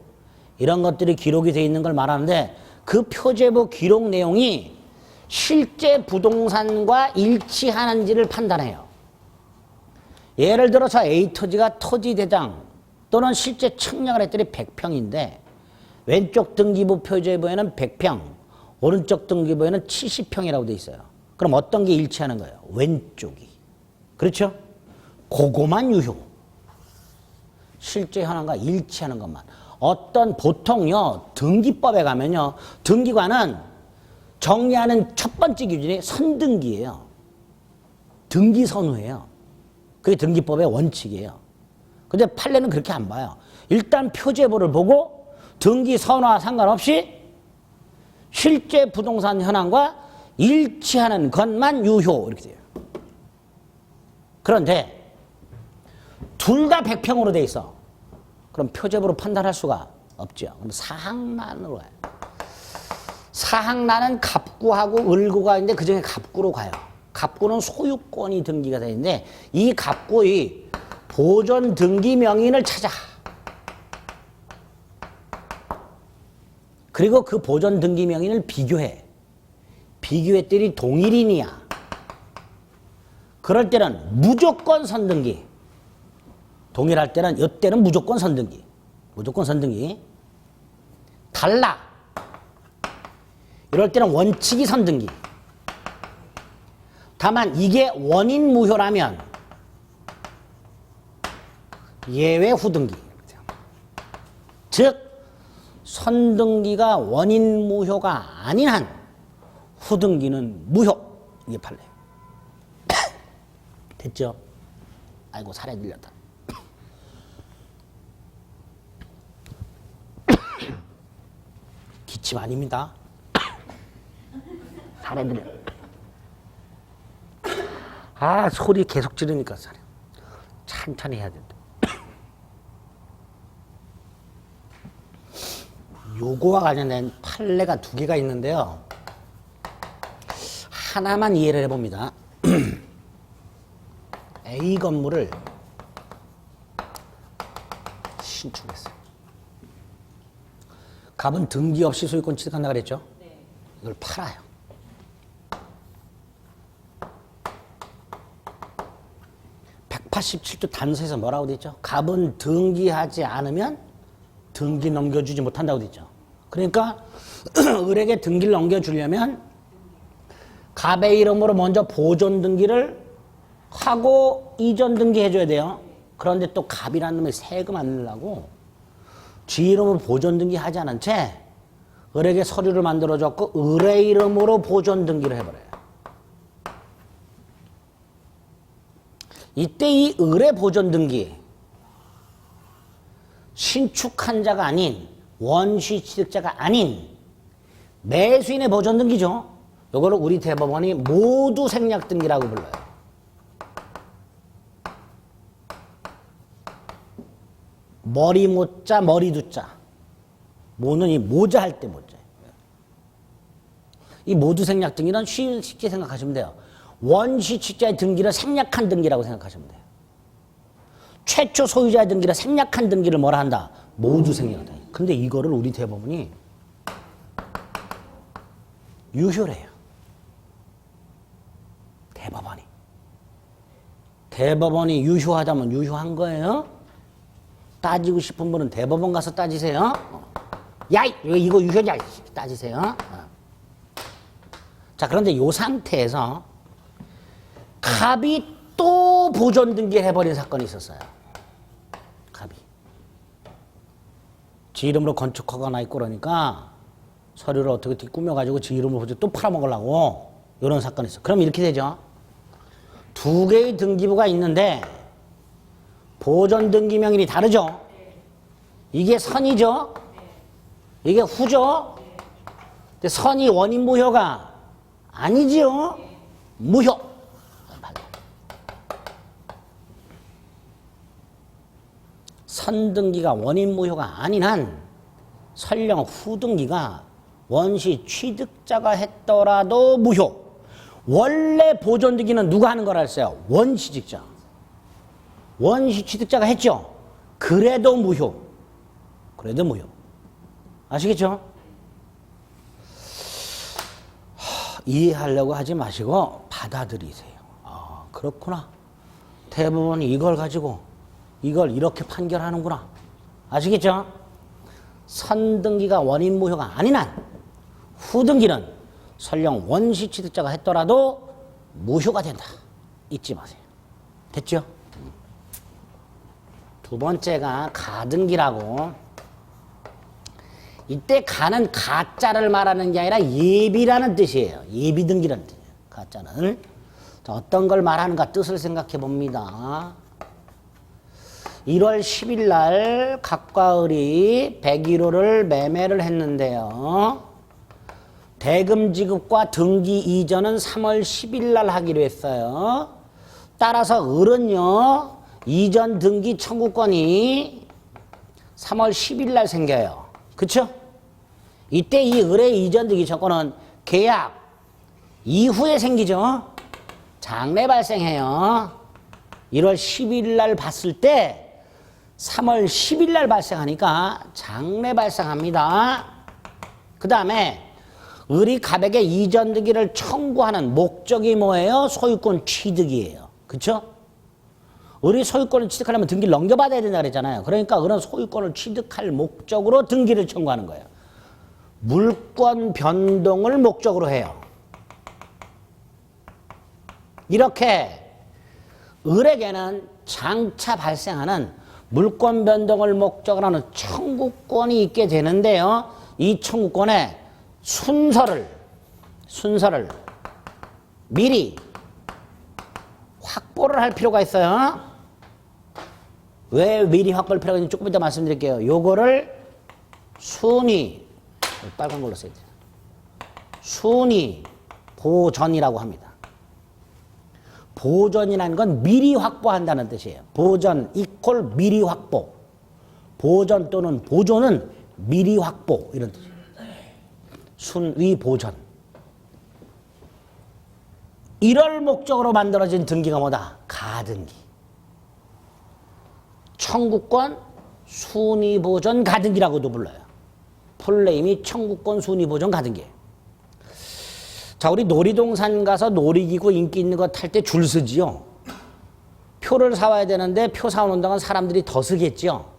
이런 것들이 기록이 되어 있는 걸 말하는데 그 표제부 기록 내용이 실제 부동산과 일치하는지를 판단해요. 예를 들어서 A 토지가 토지대장 또는 실제 측량을 했더니 100평인데 왼쪽 등기부 표제부에는 100평, 오른쪽 등기부에는 70평이라고 돼 있어요. 그럼 어떤 게 일치하는 거예요? 왼쪽이. 그렇죠? 그거만 유효. 실제 현황과 일치하는 것만. 보통요, 등기법에 가면요, 등기관은 정리하는 첫 번째 기준이 선등기예요. 등기 선호예요. 그게 등기법의 원칙이에요. 근데 판례는 그렇게 안 봐요. 일단 표제부를 보고 등기 선호와 상관없이 실제 부동산 현황과 일치하는 것만 유효 이렇게 돼요. 그런데 둘 다 100평으로 돼 있어. 그럼 표제부로 판단할 수가 없죠. 그럼 사항란으로 가요. 사항란은 갑구하고 을구가 있는데 그중에 갑구로 가요. 갑구는 소유권이 등기가 되어 있는데 이 갑구의 보존 등기 명인을 찾아. 그리고 그 보존 등기 명인을 비교해. 비교했더니 동일인이야. 그럴 때는 무조건 선등기. 동일할 때는 이때는 무조건 선등기. 무조건 선등기. 달라. 이럴 때는 원칙이 선등기. 다만 이게 원인 무효라면 예외 후등기. 즉 선등기가 원인 무효가 아닌 한 후등기는 무효. 이게 판례. 됐죠? 아이고 살에 들렸다. 기침 아닙니다. 살에 들려. 아 소리 계속 지르니까 살에. 천천히 해야 된다. 요거와 관련된 판례가 두 개가 있는데요. 하나만 이해를 해봅니다. A 건물을 신축했어요. 갑은 등기 없이 소유권 취득한다 그랬죠? 네. 이걸 팔아요. (187조) 단서에서 뭐라고 돼 있죠? 갑은 등기하지 않으면 등기 넘겨주지 못한다고 돼 있죠. 그러니까 을에게 등기를 넘겨주려면 갑의 이름으로 먼저 보존 등기를 하고 이전 등기 해줘야 돼요. 그런데 또 갑이라는 놈이 세금 안 내려고 지 이름으로 보존 등기 하지 않은 채 을에게 서류를 만들어줬고 을의 이름으로 보존 등기를 해버려요. 이때 이 을의 보존 등기 신축한 자가 아닌 원시 취득자가 아닌 매수인의 보존 등기죠. 이거를 우리 대법원이 모두 생략 등기라고 불러요. 머리 모자 머리 두자. 모는 이 모자 할 때 모자. 이 모두 생략 등기는 쉽게 생각하시면 돼요. 원시 취득자의 등기를 생략한 등기라고 생각하시면 돼요. 최초 소유자의 등기를 생략한 등기를 뭐라 한다? 모두 생략한다. 근데 이거를 우리 대법원이 유효래요. 대법원이 유효하다면 유효한 거예요. 따지고 싶은 분은 대법원 가서 따지세요. 야, 이거 유효냐? 따지세요. 자, 그런데 이 상태에서 갑이 또 보존 등기를 해버린 사건이 있었어요. 갑이. 지 이름으로 건축허가 나 있고 그러니까 서류를 어떻게 꾸며가지고 지 이름으로 또 팔아먹으려고 이런 사건이 있어요. 그럼 이렇게 되죠. 두 개의 등기부가 있는데 보존 등기 명인이 다르죠. 이게 선이죠. 이게 후죠. 근데 선이 원인 무효가 아니지요. 무효. 선등기가 원인 무효가 아닌 한 설령 후등기가 원시 취득자가 했더라도 무효. 원래 보존 등기는 누가 하는 거라 했어요? 원시 취득자. 원시 취득자가 했죠? 그래도 무효. 그래도 무효. 아시겠죠? 이해하려고 하지 마시고 받아들이세요. 아, 그렇구나. 대법원이 이걸 가지고 이걸 이렇게 판결하는구나. 아시겠죠? 선등기가 원인 무효가 아닌 한 후등기는 설령 원시 취득자가 했더라도 무효가 된다. 잊지 마세요. 됐죠? 두 번째가 가등기라고. 이때 가는 가짜를 말하는 게 아니라 예비라는 뜻이에요. 예비등기라는 뜻이에요. 가짜는. 자, 어떤 걸 말하는가 뜻을 생각해 봅니다. 1월 10일 날 갑과 을이 101호를 매매를 했는데요. 대금 지급과 등기 이전은 3월 10일 날 하기로 했어요. 따라서 을은요, 이전 등기 청구권이 3월 10일 날 생겨요. 그쵸? 이때 이 을의 이전 등기 청구권은 계약 이후에 생기죠. 장래 발생해요. 1월 10일 날 봤을 때 3월 10일 날 발생하니까 장래 발생합니다. 그 다음에 을이 갑에게 이전 등기를 청구하는 목적이 뭐예요? 소유권 취득이에요. 그쵸? 을이 소유권을 취득하려면 등기를 넘겨받아야 된다 그랬잖아요. 그러니까 을은 소유권을 취득할 목적으로 등기를 청구하는 거예요. 물권 변동을 목적으로 해요. 이렇게 을에게는 장차 발생하는 물권 변동을 목적으로 하는 청구권이 있게 되는데요. 이 청구권의 순서를 미리 확보를 할 필요가 있어요. 왜 미리 확보할 필요가 있는지 조금 이따 말씀드릴게요. 요거를 순위, 빨간 걸로 써야 돼요. 순위 보전이라고 합니다. 보전이라는 건 미리 확보한다는 뜻이에요. 보전 이퀄 미리 확보. 보전 또는 보존은 미리 확보 이런 뜻이에요. 순위 보전. 이럴 목적으로 만들어진 등기가 뭐다? 가등기. 청구권 순위 보전 가등기라고도 불러요. 풀네임이 청구권 순위 보전 가등기예요. 자, 우리 놀이동산 가서 놀이기구 인기 있는 거 탈 때 줄 서지요. 표를 사와야 되는데 표 사오는 동안 사람들이 더 서겠죠.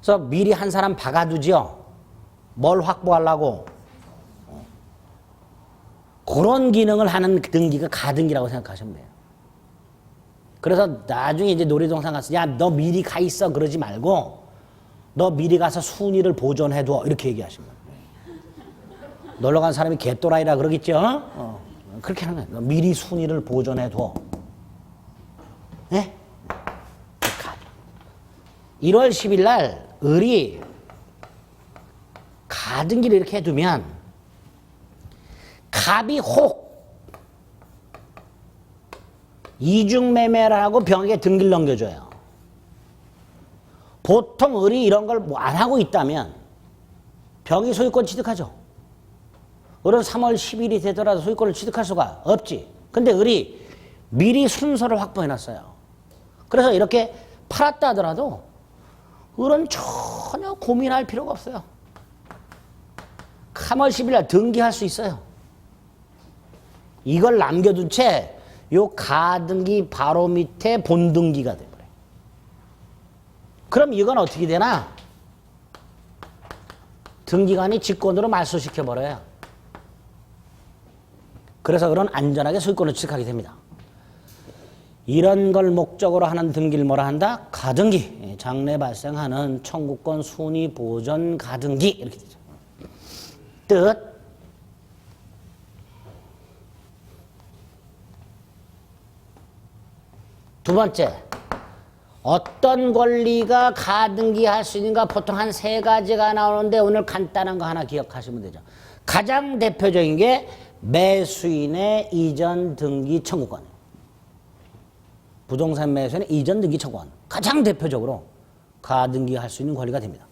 그래서 미리 한 사람 박아두죠. 뭘 확보하려고? 그런 기능을 하는 등기가 가등기라고 생각하시면 돼요. 그래서 나중에 이제 놀이동산 가서 야, 너 미리 가 있어 그러지 말고 너 미리 가서 순위를 보존해둬 이렇게 얘기하시면 돼요. 놀러 간 사람이 개또라이라 그러겠죠? 그렇게 하는 거예요. 너 미리 순위를 보존해둬. 네? 1월 10일 날 을이 가등기를 이렇게 해두면 갑이 혹 이중매매를 하고 병에게 등기를 넘겨줘요. 보통 을이 이런 걸 안 하고 있다면 병이 소유권 취득하죠. 을은 3월 10일이 되더라도 소유권을 취득할 수가 없지. 근데 을이 미리 순서를 확보해놨어요. 그래서 이렇게 팔았다 하더라도 을은 전혀 고민할 필요가 없어요. 3월 10일 날 등기할 수 있어요. 이걸 남겨둔 채 요 가등기 바로 밑에 본등기가 돼버려요. 그럼 이건 어떻게 되나? 등기관이 직권으로 말소시켜버려요. 그래서 을은 안전하게 소유권을 취득하게 됩니다. 이런 걸 목적으로 하는 등기를 뭐라 한다? 가등기. 장래 발생하는 청구권 순위 보전 가등기 이렇게 되죠. 뜻. 두 번째, 어떤 권리가 가등기할 수 있는가? 보통 한 세 가지가 나오는데 오늘 간단한 거 하나 기억하시면 되죠. 가장 대표적인 게 매수인의 이전 등기 청구권. 부동산 매수인의 이전 등기 청구권. 가장 대표적으로 가등기할 수 있는 권리가 됩니다.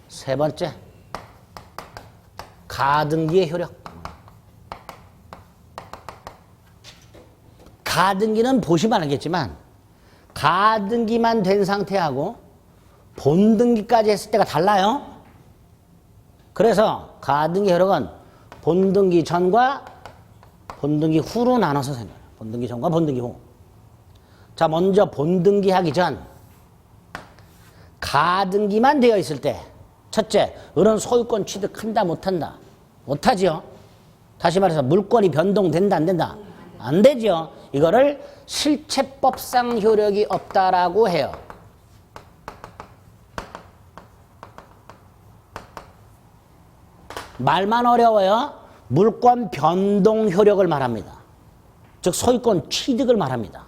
세 번째, 가등기의 효력. 가등기는 보시면 알겠지만 가등기만 된 상태하고 본등기까지 했을 때가 달라요. 그래서 가등기 효력은 본등기 전과 본등기 후로 나눠서 생겨요. 본등기 전과 본등기 후. 자, 먼저 본등기 하기 전 가등기만 되어 있을 때 첫째, 을은 소유권 취득한다 못한다? 못하지요. 다시 말해서 물권이 변동된다 안 된다? 안 되죠. 이거를 실체법상 효력이 없다라고 해요. 말만 어려워요. 물권 변동 효력을 말합니다. 즉 소유권 취득을 말합니다.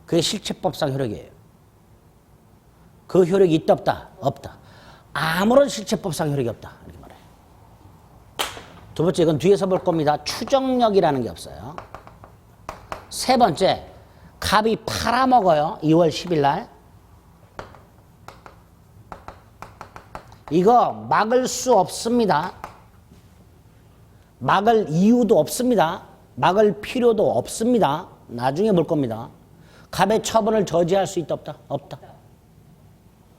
그게 실체법상 효력이에요. 그 효력이 있다 없다? 없다. 아무런 실체법상 효력이 없다. 이렇게 말해요. 두 번째, 이건 뒤에서 볼 겁니다. 추정력이라는 게 없어요. 세 번째, 갑이 팔아먹어요. 2월 10일 날. 이거 막을 수 없습니다. 막을 이유도 없습니다. 막을 필요도 없습니다. 나중에 볼 겁니다. 갑의 처분을 저지할 수 있다 없다? 없다.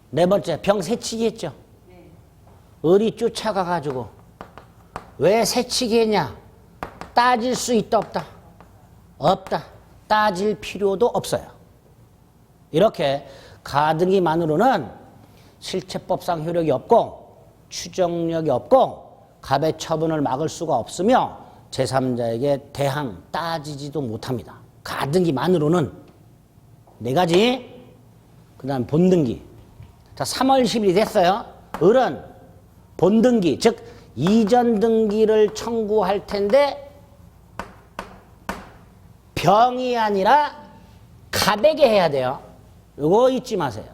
네 번째, 병 새치기 했죠. 을이 쫓아가가지고 왜 새치기 했냐? 따질 수 있다 없다? 없다. 따질 필요도 없어요. 이렇게 가등기만으로는 실체법상 효력이 없고 추정력이 없고 갑의 처분을 막을 수가 없으며 제3자에게 대항 따지지도 못합니다. 가등기만으로는 네 가지. 그 다음 본등기. 자, 3월 10일이 됐어요. 을은 본등기, 즉 이전 등기를 청구할 텐데 병이 아니라 갑에게 해야 돼요. 이거 잊지 마세요.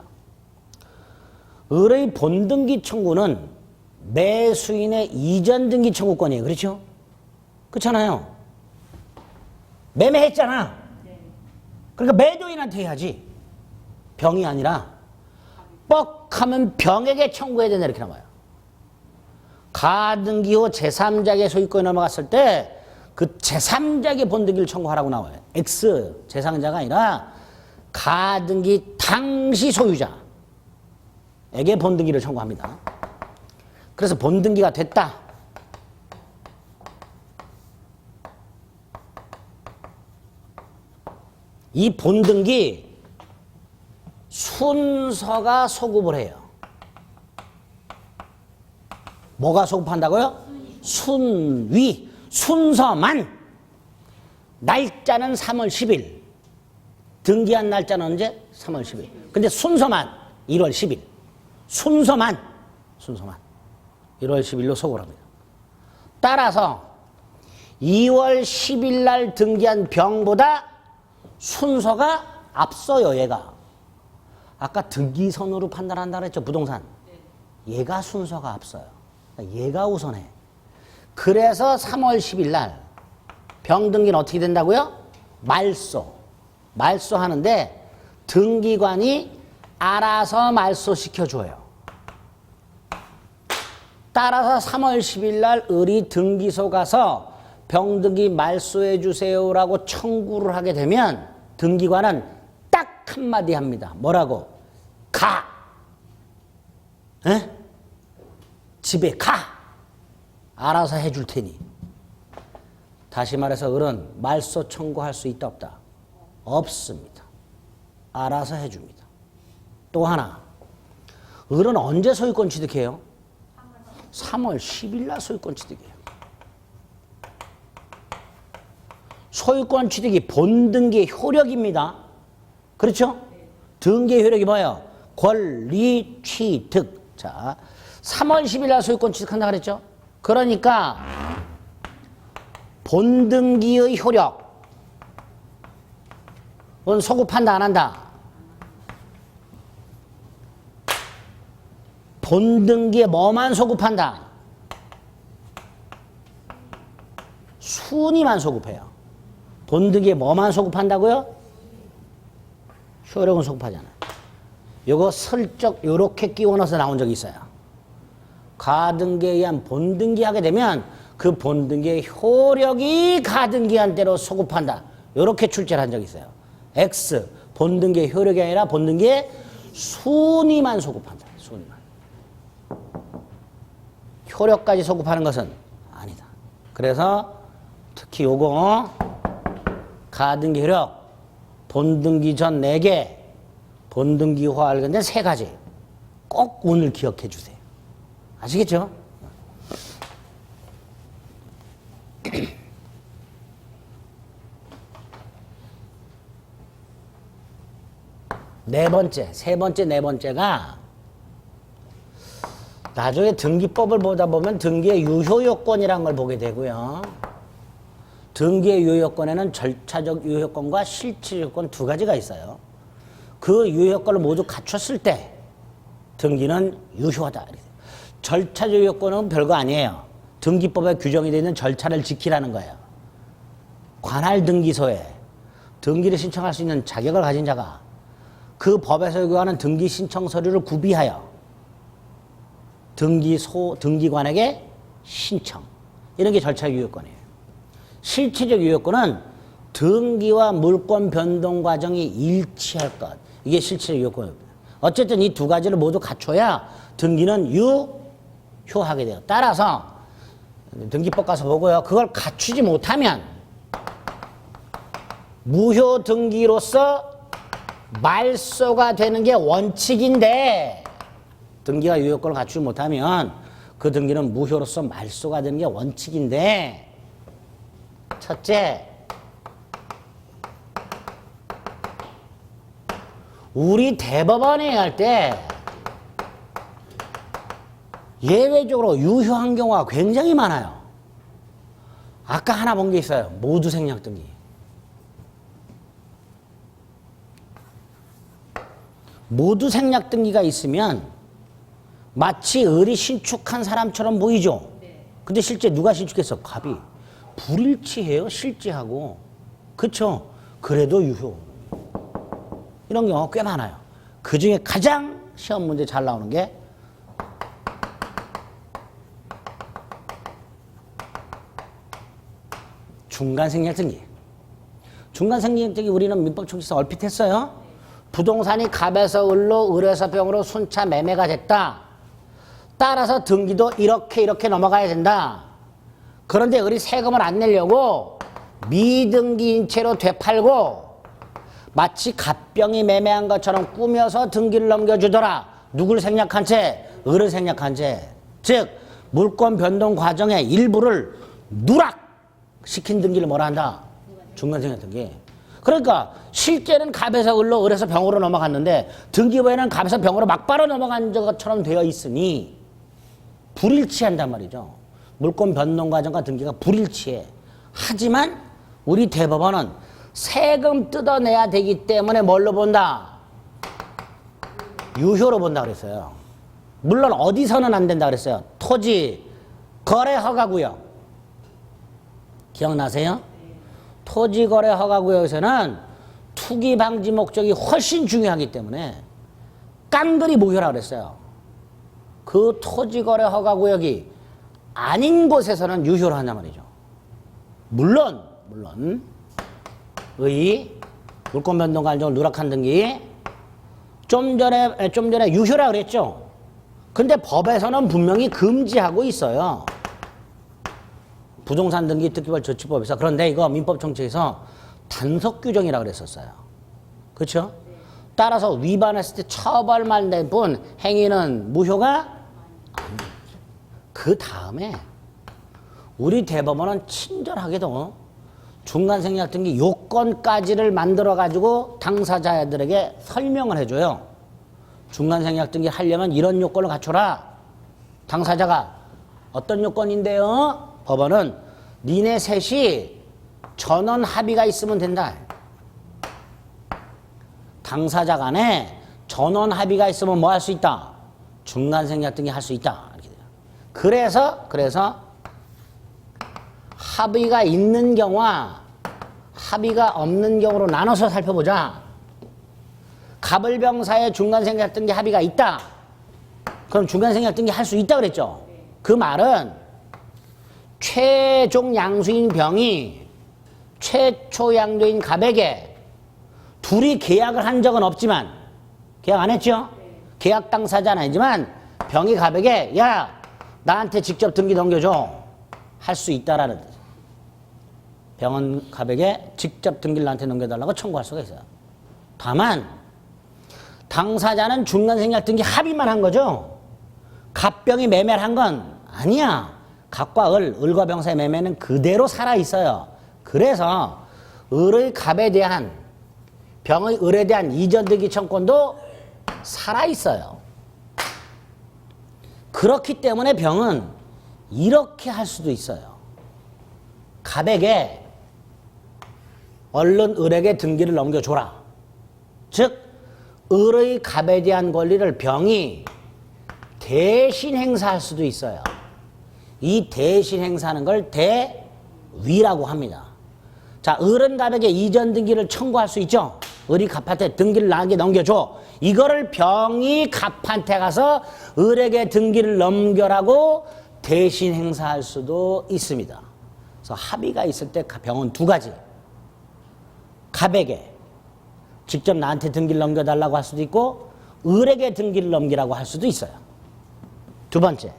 을의 본등기 청구는 매수인의 이전 등기 청구권이에요. 그렇죠? 그렇잖아요. 매매했잖아. 그러니까 매도인한테 해야지. 병이 아니라 뻑하면 병에게 청구해야 된다 이렇게 나와요. 가등기 후 제3자에게 소유권이 넘어갔을 때 그 제3자에게 본등기를 청구하라고 나와요. X 제3자가 아니라 가등기 당시 소유자에게 본등기를 청구합니다. 그래서 본등기가 됐다. 이 본등기 순서가 소급을 해요. 뭐가 소급한다고요? 순위. 순서만. 날짜는 3월 10일. 등기한 날짜는 언제? 3월 10일. 근데 순서만 1월 10일. 순서만 1월 10일로 소급을 합니다. 따라서 2월 10일 날 등기한 병보다 순서가 앞서요, 얘가. 아까 등기선으로 판단한다고 했죠, 부동산. 얘가 순서가 앞서요. 얘가 우선해. 그래서 3월 10일 날 병등기는 어떻게 된다고요? 말소하는데 등기관이 알아서 말소시켜줘요. 따라서 3월 10일 날 을이 등기소 가서 병등기 말소해 주세요라고 청구를 하게 되면 등기관은 딱 한마디 합니다. 뭐라고? 가! 에? 집에 가! 알아서 해줄 테니. 다시 말해서 을은 말소 청구할 수 있다 없다? 없습니다. 알아서 해줍니다. 또 하나, 을은 언제 소유권 취득해요? 3월 10일 날 소유권 취득해요. 소유권 취득이 본등기의 효력입니다. 그렇죠? 등기의 효력이 뭐예요? 권리 취득. 자, 3월 10일 날 소유권 취득한다 그랬죠? 그러니까 본등기의 효력은 소급한다 안 한다? 본등기에 뭐만 소급한다? 순위만 소급해요. 본등기에 뭐만 소급한다고요? 효력은 소급하잖아요. 이거 슬쩍 이렇게 끼워 넣어서 나온 적이 있어요. 가등기에 의한 본등기하게 되면 그 본등기의 효력이 가등기한 대로 소급한다. 이렇게 출제를 한 적이 있어요. X, 본등기의 효력이 아니라 본등기의 순위만 소급한다. 순위만. 효력까지 소급하는 것은 아니다. 그래서 특히 요거 가등기 효력, 본등기 전 4개, 본등기 후 알건된 3가지 꼭 오늘 기억해 주세요. 아시겠죠? 세 번째, 네 번째가 나중에 등기법을 보다 보면 등기의 유효요건이라는 걸 보게 되고요. 등기의 유효요건에는 절차적 유효요건과 실질 요건 2가지가 있어요. 그 유효요건을 모두 갖췄을 때 등기는 유효하다. 절차적 요건은 별거 아니에요. 등기법에 규정이 되어 있는 절차를 지키라는 거예요. 관할 등기소에 등기를 신청할 수 있는 자격을 가진 자가 그 법에서 요구하는 등기 신청 서류를 구비하여 등기관에게 신청. 이런 게 절차 유효권이에요. 실체적 유효권은 등기와 물권 변동 과정이 일치할 것. 이게 실질의 요건입니다. 어쨌든 이 두 가지를 모두 갖춰야 등기는 유효하게 돼요. 따라서 등기법 가서 보고요. 그걸 갖추지 못하면 무효 등기로서 말소가 되는 게 원칙인데 등기가 유효권을 갖추지 못하면 그 등기는 무효로서 말소가 되는 게 원칙인데 첫째, 우리 대법원에 할 때 예외적으로 유효한 경우가 굉장히 많아요. 아까 하나 본 게 있어요. 모두 생략 등기. 모두 생략 등기가 있으면 마치 을이 신축한 사람처럼 보이죠. 근데 실제 누가 신축했어? 갑이. 불일치해요, 실제하고. 그쵸? 그래도 유효. 이런 경우가 꽤 많아요. 그 중에 가장 시험 문제 잘 나오는 게 중간 생략 등기. 중간 생략 등기 우리는 민법 총칙에서 얼핏 했어요. 부동산이 갑에서 을로, 을에서 병으로 순차 매매가 됐다. 따라서 등기도 이렇게 넘어가야 된다. 그런데 을이 세금을 안 내려고 미등기인 채로 되팔고 마치 갑병이 매매한 것처럼 꾸며서 등기를 넘겨주더라. 누굴 생략한 채? 을을 생략한 채. 즉 물권 변동 과정의 일부를 누락시킨 등기를 뭐라 한다? 중간 생략 등기. 그러니까 실제는 갑에서 을로, 을에서 병으로 넘어갔는데 등기부에는 갑에서 병으로 막바로 넘어간 것처럼 되어 있으니 불일치한단 말이죠. 물권 변동 과정과 등기가 불일치해. 하지만 우리 대법원은 세금 뜯어내야 되기 때문에 뭘로 본다? 유효로 본다 그랬어요. 물론 어디서는 안 된다 그랬어요. 토지 거래 허가구역. 기억나세요? 토지 거래 허가구역에서는 투기 방지 목적이 훨씬 중요하기 때문에 깡그리 무효라 그랬어요. 그 토지 거래 허가구역이 아닌 곳에서는 유효로 한단 말이죠. 물론 의 물권 변동 과정을 누락한 등기 좀 전에 유효라 그랬죠. 근데 법에서는 분명히 금지하고 있어요. 부동산 등기 특기별 조치법에서. 그런데 이거 민법 총칙에서 단속 규정이라고 그랬었어요. 그렇죠? 따라서 위반했을 때 처벌만 될 뿐 행위는 무효가 아닙니다. 그 다음에 우리 대법원은 친절하게도 중간 생략 등기 요건까지를 만들어 가지고 당사자들에게 설명을 해줘요. 중간 생략 등기 하려면 이런 요건을 갖춰라. 당사자가 어떤 요건인데요? 법원은 니네 셋이 전원 합의가 있으면 된다. 당사자 간에 전원 합의가 있으면 뭐 할 수 있다? 중간 생략 등기 할 수 있다. 이렇게 돼요. 그래서 합의가 있는 경우와 합의가 없는 경우로 나눠서 살펴보자. 갑을병사의 중간 생략 등기 합의가 있다. 그럼 중간 생략 등기 할 수 있다 그랬죠. 그 말은 최종 양수인 병이 최초 양도인 갑에게 둘이 계약을 한 적은 없지만, 계약 안 했죠? 계약 당사자는 아니지만 병이 갑에게 야 나한테 직접 등기 넘겨줘 할 수 있다라는 뜻. 병은 갑에게 직접 등기를 나한테 넘겨달라고 청구할 수가 있어요. 다만 당사자는 중간 생략 등기 합의만 한 거죠. 갑병이 매매를 한 건 아니야. 갑과 을과 병사의 매매는 그대로 살아있어요. 그래서 을의 갑에 대한, 병의 을에 대한 이전 등기 청권도 살아있어요. 그렇기 때문에 병은 이렇게 할 수도 있어요. 갑에게 얼른 을에게 등기를 넘겨줘라. 즉 을의 갑에 대한 권리를 병이 대신 행사할 수도 있어요. 이 대신 행사하는 걸 대위라고 합니다. 자, 을은 갑에게 이전 등기를 청구할 수 있죠. 을이 갑한테 등기를 나에게 넘겨줘. 이거를 병이 갑한테 가서 을에게 등기를 넘겨라고 대신 행사할 수도 있습니다. 그래서 합의가 있을 때 병은 두 가지. 갑에게 직접 나한테 등기를 넘겨달라고 할 수도 있고 을에게 등기를 넘기라고 할 수도 있어요. 두 번째,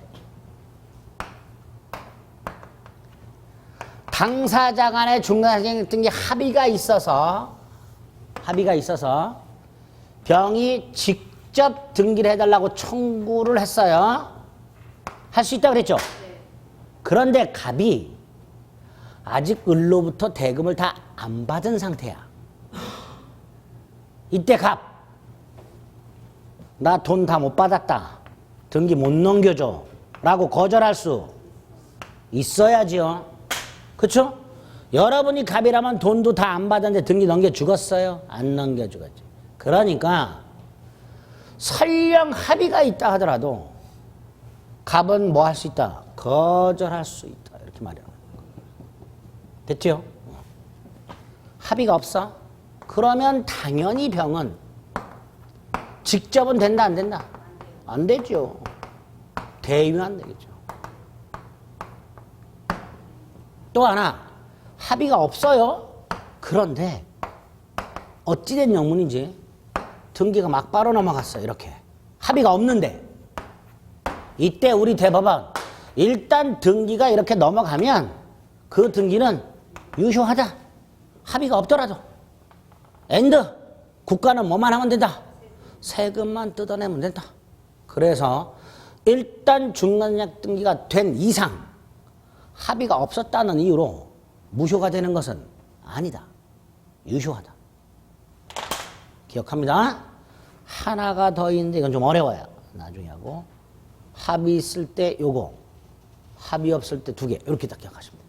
당사자 간의 중간상생 등기 합의가 있어서 병이 직접 등기를 해달라고 청구를 했어요. 할 수 있다고 그랬죠? 그런데 갑이 아직 을로부터 대금을 다 안 받은 상태야. 이때 갑, 나 돈 다 못 받았다. 등기 못 넘겨줘. 라고 거절할 수 있어야지요. 그쵸? 여러분이 갑이라면 돈도 다 안 받았는데 등기 넘겨주겠어요? 안 넘겨주겠지. 그러니까 설령 합의가 있다 하더라도 갑은 뭐 할 수 있다? 거절할 수 있다. 이렇게 말해요. 됐죠? 합의가 없어? 그러면 당연히 병은 직접은 된다 안 된다? 안 되죠. 대위는 안 되겠죠. 또 하나, 합의가 없어요. 그런데 어찌된 영문인지 등기가 막바로 넘어갔어요. 이렇게 합의가 없는데 이때 우리 대법원 일단 등기가 이렇게 넘어가면 그 등기는 유효하다. 합의가 없더라도 엔드. 국가는 뭐만 하면 된다? 세금만 뜯어내면 된다. 그래서 일단 중간약 등기가 된 이상 합의가 없었다는 이유로 무효가 되는 것은 아니다. 유효하다. 기억합니다. 하나가 더 있는데 이건 좀 어려워요. 나중에 하고. 합의 있을 때 요거, 합의 없을 때 2개. 이렇게 딱 기억하시면 돼요.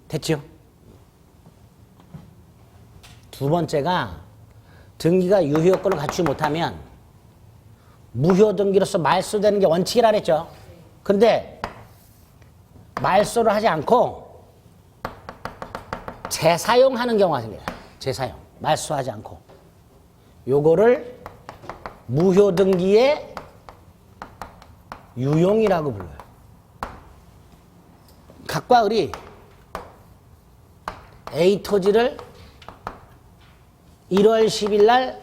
됐죠? 두 번째가 등기가 유효권을 갖추지 못하면 무효 등기로서 말소되는 게 원칙이라 그랬죠. 근데 말소를 하지 않고 재사용하는 경우가 생겨요. 재사용. 말소하지 않고. 요거를 무효 등기의 유용이라고 불러요. 갑과 을이 A 토지를 1월 10일 날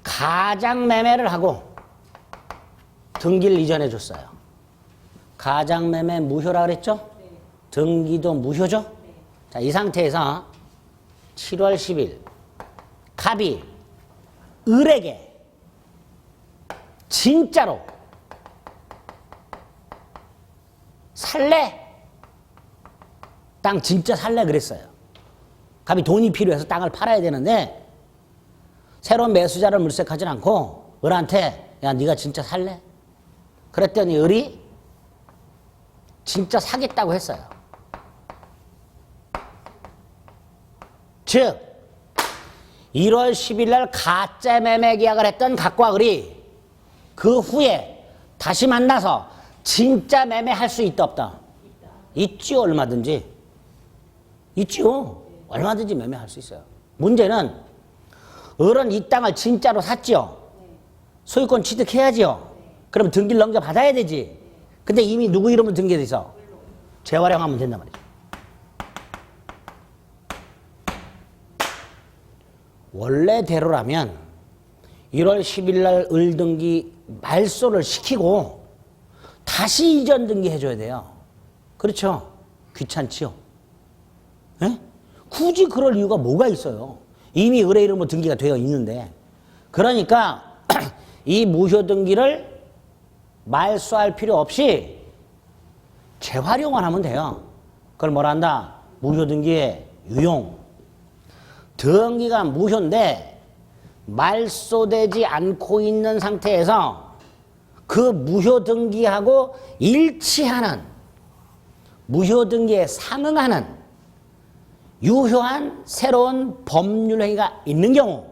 가장 매매를 하고 등기를 이전해 줬어요. 가장 매매 무효라 그랬죠? 네. 등기도 무효죠? 네. 자, 이 상태에서 7월 10일 갑이 을에게 진짜로 살래? 땅 진짜 살래 그랬어요. 갑이 돈이 필요해서 땅을 팔아야 되는데 새로운 매수자를 물색하진 않고 을한테 야 네가 진짜 살래? 그랬더니 을이 진짜 사겠다고 했어요. 즉 1월 10일 날 가짜 매매 계약을 했던 갑과 을이 그 후에 다시 만나서 진짜 매매할 수 있다 없다? 있지요. 얼마든지. 있지요. 얼마든지 매매할 수 있어요. 문제는 을은 이 땅을 진짜로 샀지요. 소유권 취득해야지요. 그럼 등기를 넘겨받아야 되지. 근데 이미 누구 이름으로 등기돼 있어? 재활용하면 된단 말이죠. 원래대로라면 1월 10일 날 을 등기 말소를 시키고 다시 이전 등기 해줘야 돼요. 그렇죠? 귀찮지요? 에? 굳이 그럴 이유가 뭐가 있어요? 이미 을의 이름으로 등기가 되어 있는데. 그러니까 이 무효 등기를 말소할 필요 없이 재활용을 하면 돼요. 그걸 뭐라 한다? 무효 등기의 유용. 등기가 무효인데 말소되지 않고 있는 상태에서 그 무효 등기하고 일치하는 무효 등기에 상응하는 유효한 새로운 법률 행위가 있는 경우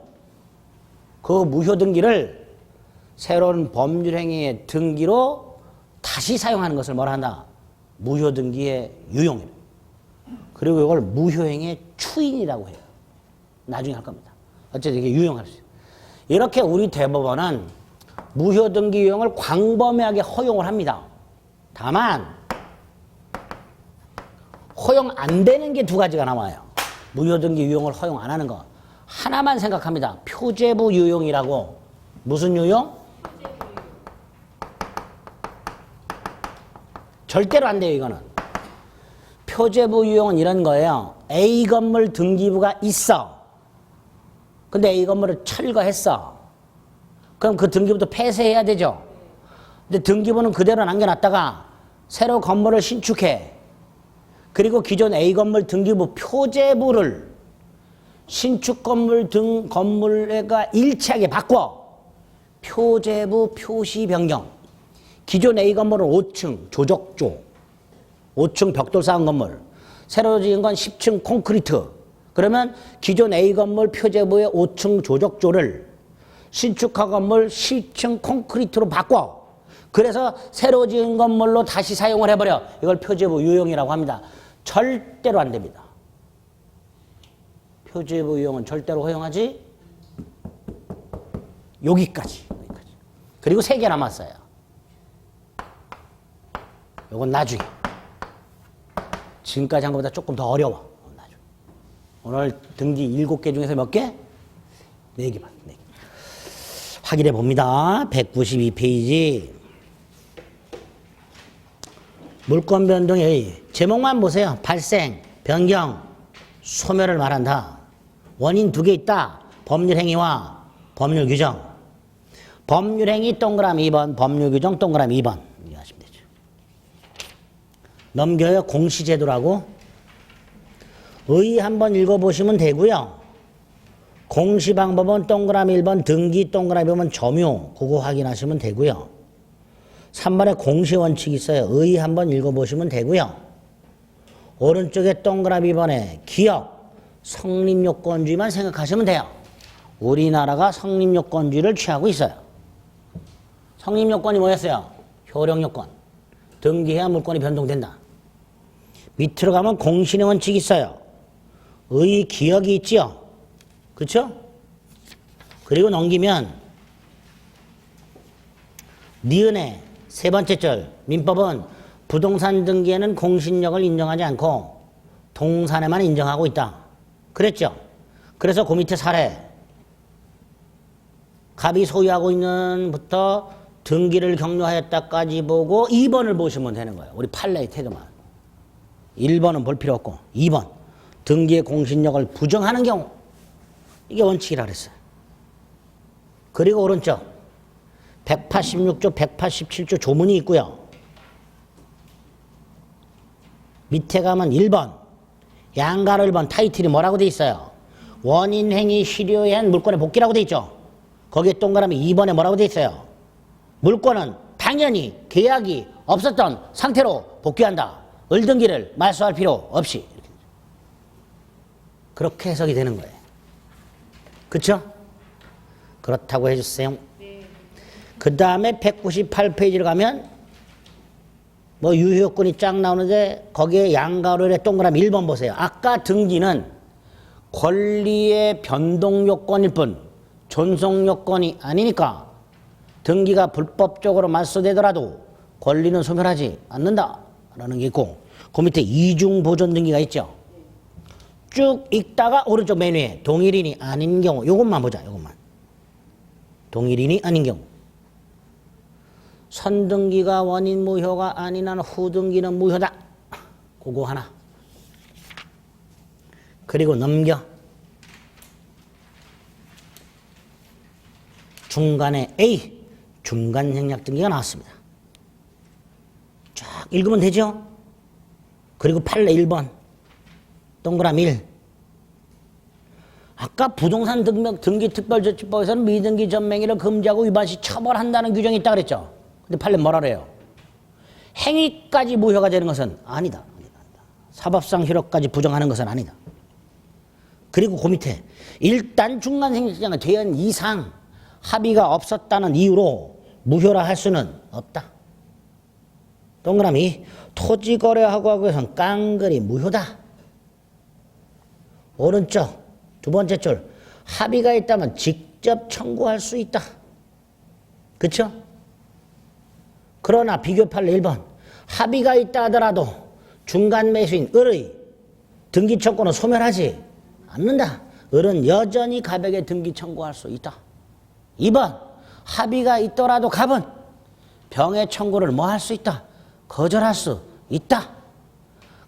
그 무효 등기를 새로운 법률 행위의 등기로 다시 사용하는 것을 뭐라 한다? 무효 등기의 유용이다. 그리고 이걸 무효행위의 추인이라고 해요. 나중에 할 겁니다. 어쨌든 이게 유용할 수 있어요. 이렇게 우리 대법원은 무효 등기 유용을 광범위하게 허용을 합니다. 다만 허용 안 되는 게 2가지가 나와요. 무효등기 유용을 허용 안 하는 거. 하나만 생각합니다. 표제부 유용이라고. 무슨 유용? 절대로 안 돼요, 이거는. 표제부 유용은 이런 거예요. A 건물 등기부가 있어. 근데 A 건물을 철거했어. 그럼 그 등기부도 폐쇄해야 되죠. 근데 등기부는 그대로 남겨놨다가 새로 건물을 신축해. 그리고 기존 A 건물 등기부 표제부를 신축 건물 등 건물과 일치하게 바꿔. 표제부 표시 변경. 기존 A 건물은 5층 조적조, 5층 벽돌 쌓은 건물. 새로 지은 건 10층 콘크리트. 그러면 기존 A 건물 표제부의 5층 조적조를 신축한 건물 10층 콘크리트로 바꿔. 그래서 새로 지은 건물로 다시 사용을 해버려. 이걸 표제부 유용이라고 합니다. 절대로 안 됩니다. 표제부 유용은 절대로 허용하지. 여기까지. 그리고 3개 남았어요. 요건 나중에. 지금까지 한 것보다 조금 더 어려워. 나중에. 오늘 등기 7개 중에서 몇 개? 4개만. 4개. 확인해 봅니다. 192페이지. 물권 변동의 제목만 보세요. 발생, 변경, 소멸을 말한다. 원인 2개 있다. 법률 행위와 법률 규정. 법률 행위 동그라미 2번, 법률 규정 동그라미 2번. 이해하시면 되죠. 넘겨요. 공시제도라고. 의 한번 읽어보시면 되고요. 공시 방법은 동그라미 1번, 등기 동그라미 2번 점유. 그거 확인하시면 되고요. 3번에 공시 원칙이 있어요. 의 한번 읽어보시면 되고요. 오른쪽에 동그라미 2번에 기업, 성립요건주의만 생각하시면 돼요. 우리나라가 성립요건주의를 취하고 있어요. 성립요건이 뭐였어요? 효력요건. 등기해야 물권이 변동된다. 밑으로 가면 공신의 원칙이 있어요. 의, 기억이 있지요. 그렇죠? 그리고 넘기면 니은의 3번째 절. 민법은 부동산 등기에는 공신력을 인정하지 않고 동산에만 인정하고 있다. 그랬죠? 그래서 그 밑에 사례. 갑이 소유하고 있는부터 등기를 격려하였다까지 보고 2번을 보시면 되는 거예요. 우리 판례의 태도만. 1번은 볼 필요 없고 2번. 등기의 공신력을 부정하는 경우. 이게 원칙이라 그랬어요. 그리고 오른쪽 186조, 187조 조문이 있고요. 밑에 가면 1번. 양가로 1번 타이틀이 뭐라고 돼 있어요? 원인행위 실효에 한 물권의 복귀라고 돼 있죠. 거기에 동그라미 2번에 뭐라고 돼 있어요? 물권은 당연히 계약이 없었던 상태로 복귀한다. 을등기를 말소할 필요 없이. 그렇게 해석이 되는 거예요. 그렇죠? 그렇다고 해주세요. 그 다음에 198페이지를 가면 뭐 유효권이 쫙 나오는데 거기에 양가로의 동그라미 1번 보세요. 아까 등기는 권리의 변동요건일 뿐 존속요건이 아니니까 등기가 불법적으로 말소되더라도 권리는 소멸하지 않는다라는 게 있고 그 밑에 이중보존 등기가 있죠. 쭉 읽다가 오른쪽 맨 위에 동일인이 아닌 경우 이것만 보자. 이것만. 동일인이 아닌 경우. 선등기가 원인 무효가 아닌 한 후등기는 무효다. 그거 하나. 그리고 넘겨. 중간에 A. 중간 생략 등기가 나왔습니다. 쫙 읽으면 되죠? 그리고 판례 1번. 동그라미 1. 아까 부동산 등기 특별조치법에서는 미등기 전맹이를 금지하고 위반 시 처벌한다는 규정이 있다 그랬죠? 근데 판례 뭐라 그래요? 행위까지 무효가 되는 것은 아니다. 사법상 효력까지 부정하는 것은 아니다. 그리고 그 밑에 일단 중간생략이 된 이상 합의가 없었다는 이유로 무효라 할 수는 없다. 동그라미 토지거래하고 하고에선 깡그리 무효다. 오른쪽 두 번째 줄 합의가 있다면 직접 청구할 수 있다. 그렇죠? 그러나 비교 판례 1번 합의가 있다 하더라도 중간 매수인 을의 등기 청구는 소멸하지 않는다. 을은 여전히 갑에게 등기 청구할 수 있다. 2번 합의가 있더라도 갑은 병의 청구를 뭐 할 수 있다. 거절할 수 있다.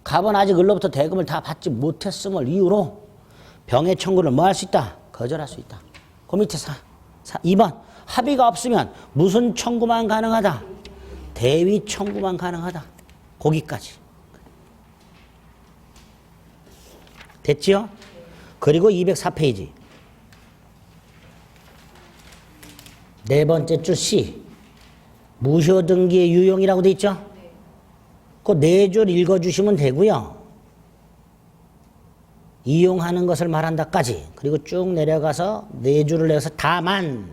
갑은 아직 을로부터 대금을 다 받지 못했음을 이유로 병의 청구를 뭐 할 수 있다. 거절할 수 있다. 그 밑에 2번 합의가 없으면 무슨 청구만 가능하다. 대위 청구만 가능하다. 거기까지. 됐지요? 그리고 204페이지. 네 번째 줄 C. 무효등기의 유용이라고 돼 있죠? 그 네 줄 읽어주시면 되고요. 이용하는 것을 말한다까지. 그리고 쭉 내려가서 네 줄을 내서 다만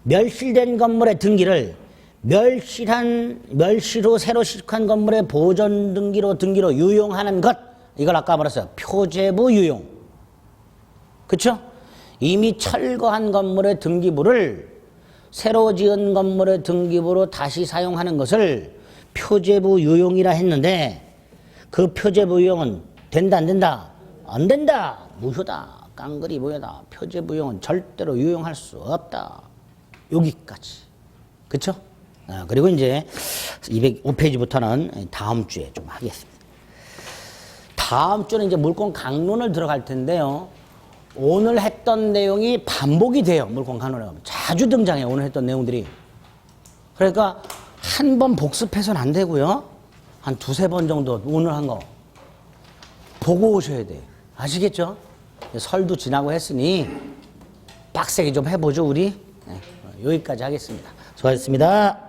멸실된 건물의 등기를 멸실후 새로 시작한 건물의 보존 등기로 유용하는 것. 이걸 아까 말했어요. 표제부 유용. 그쵸? 이미 철거한 건물의 등기부를 새로 지은 건물의 등기부로 다시 사용하는 것을 표제부 유용이라 했는데 그 표제부 유용은 된다 안 된다? 안 된다. 무효다. 깡그리 무효다. 표제부 유용은 절대로 유용할 수 없다. 여기까지. 그쵸? 그리고 이제 205페이지부터는 다음 주에 좀 하겠습니다. 다음 주는 이제 물권 강론을 들어갈 텐데요. 오늘 했던 내용이 반복이 돼요. 물권 강론에 가면. 자주 등장해요. 오늘 했던 내용들이. 그러니까 한 번 복습해서는 안 되고요. 한 두세 번 정도 오늘 한 거 보고 오셔야 돼요. 아시겠죠? 설도 지나고 했으니 빡세게 좀 해보죠, 우리. 네, 여기까지 하겠습니다. 수고하셨습니다.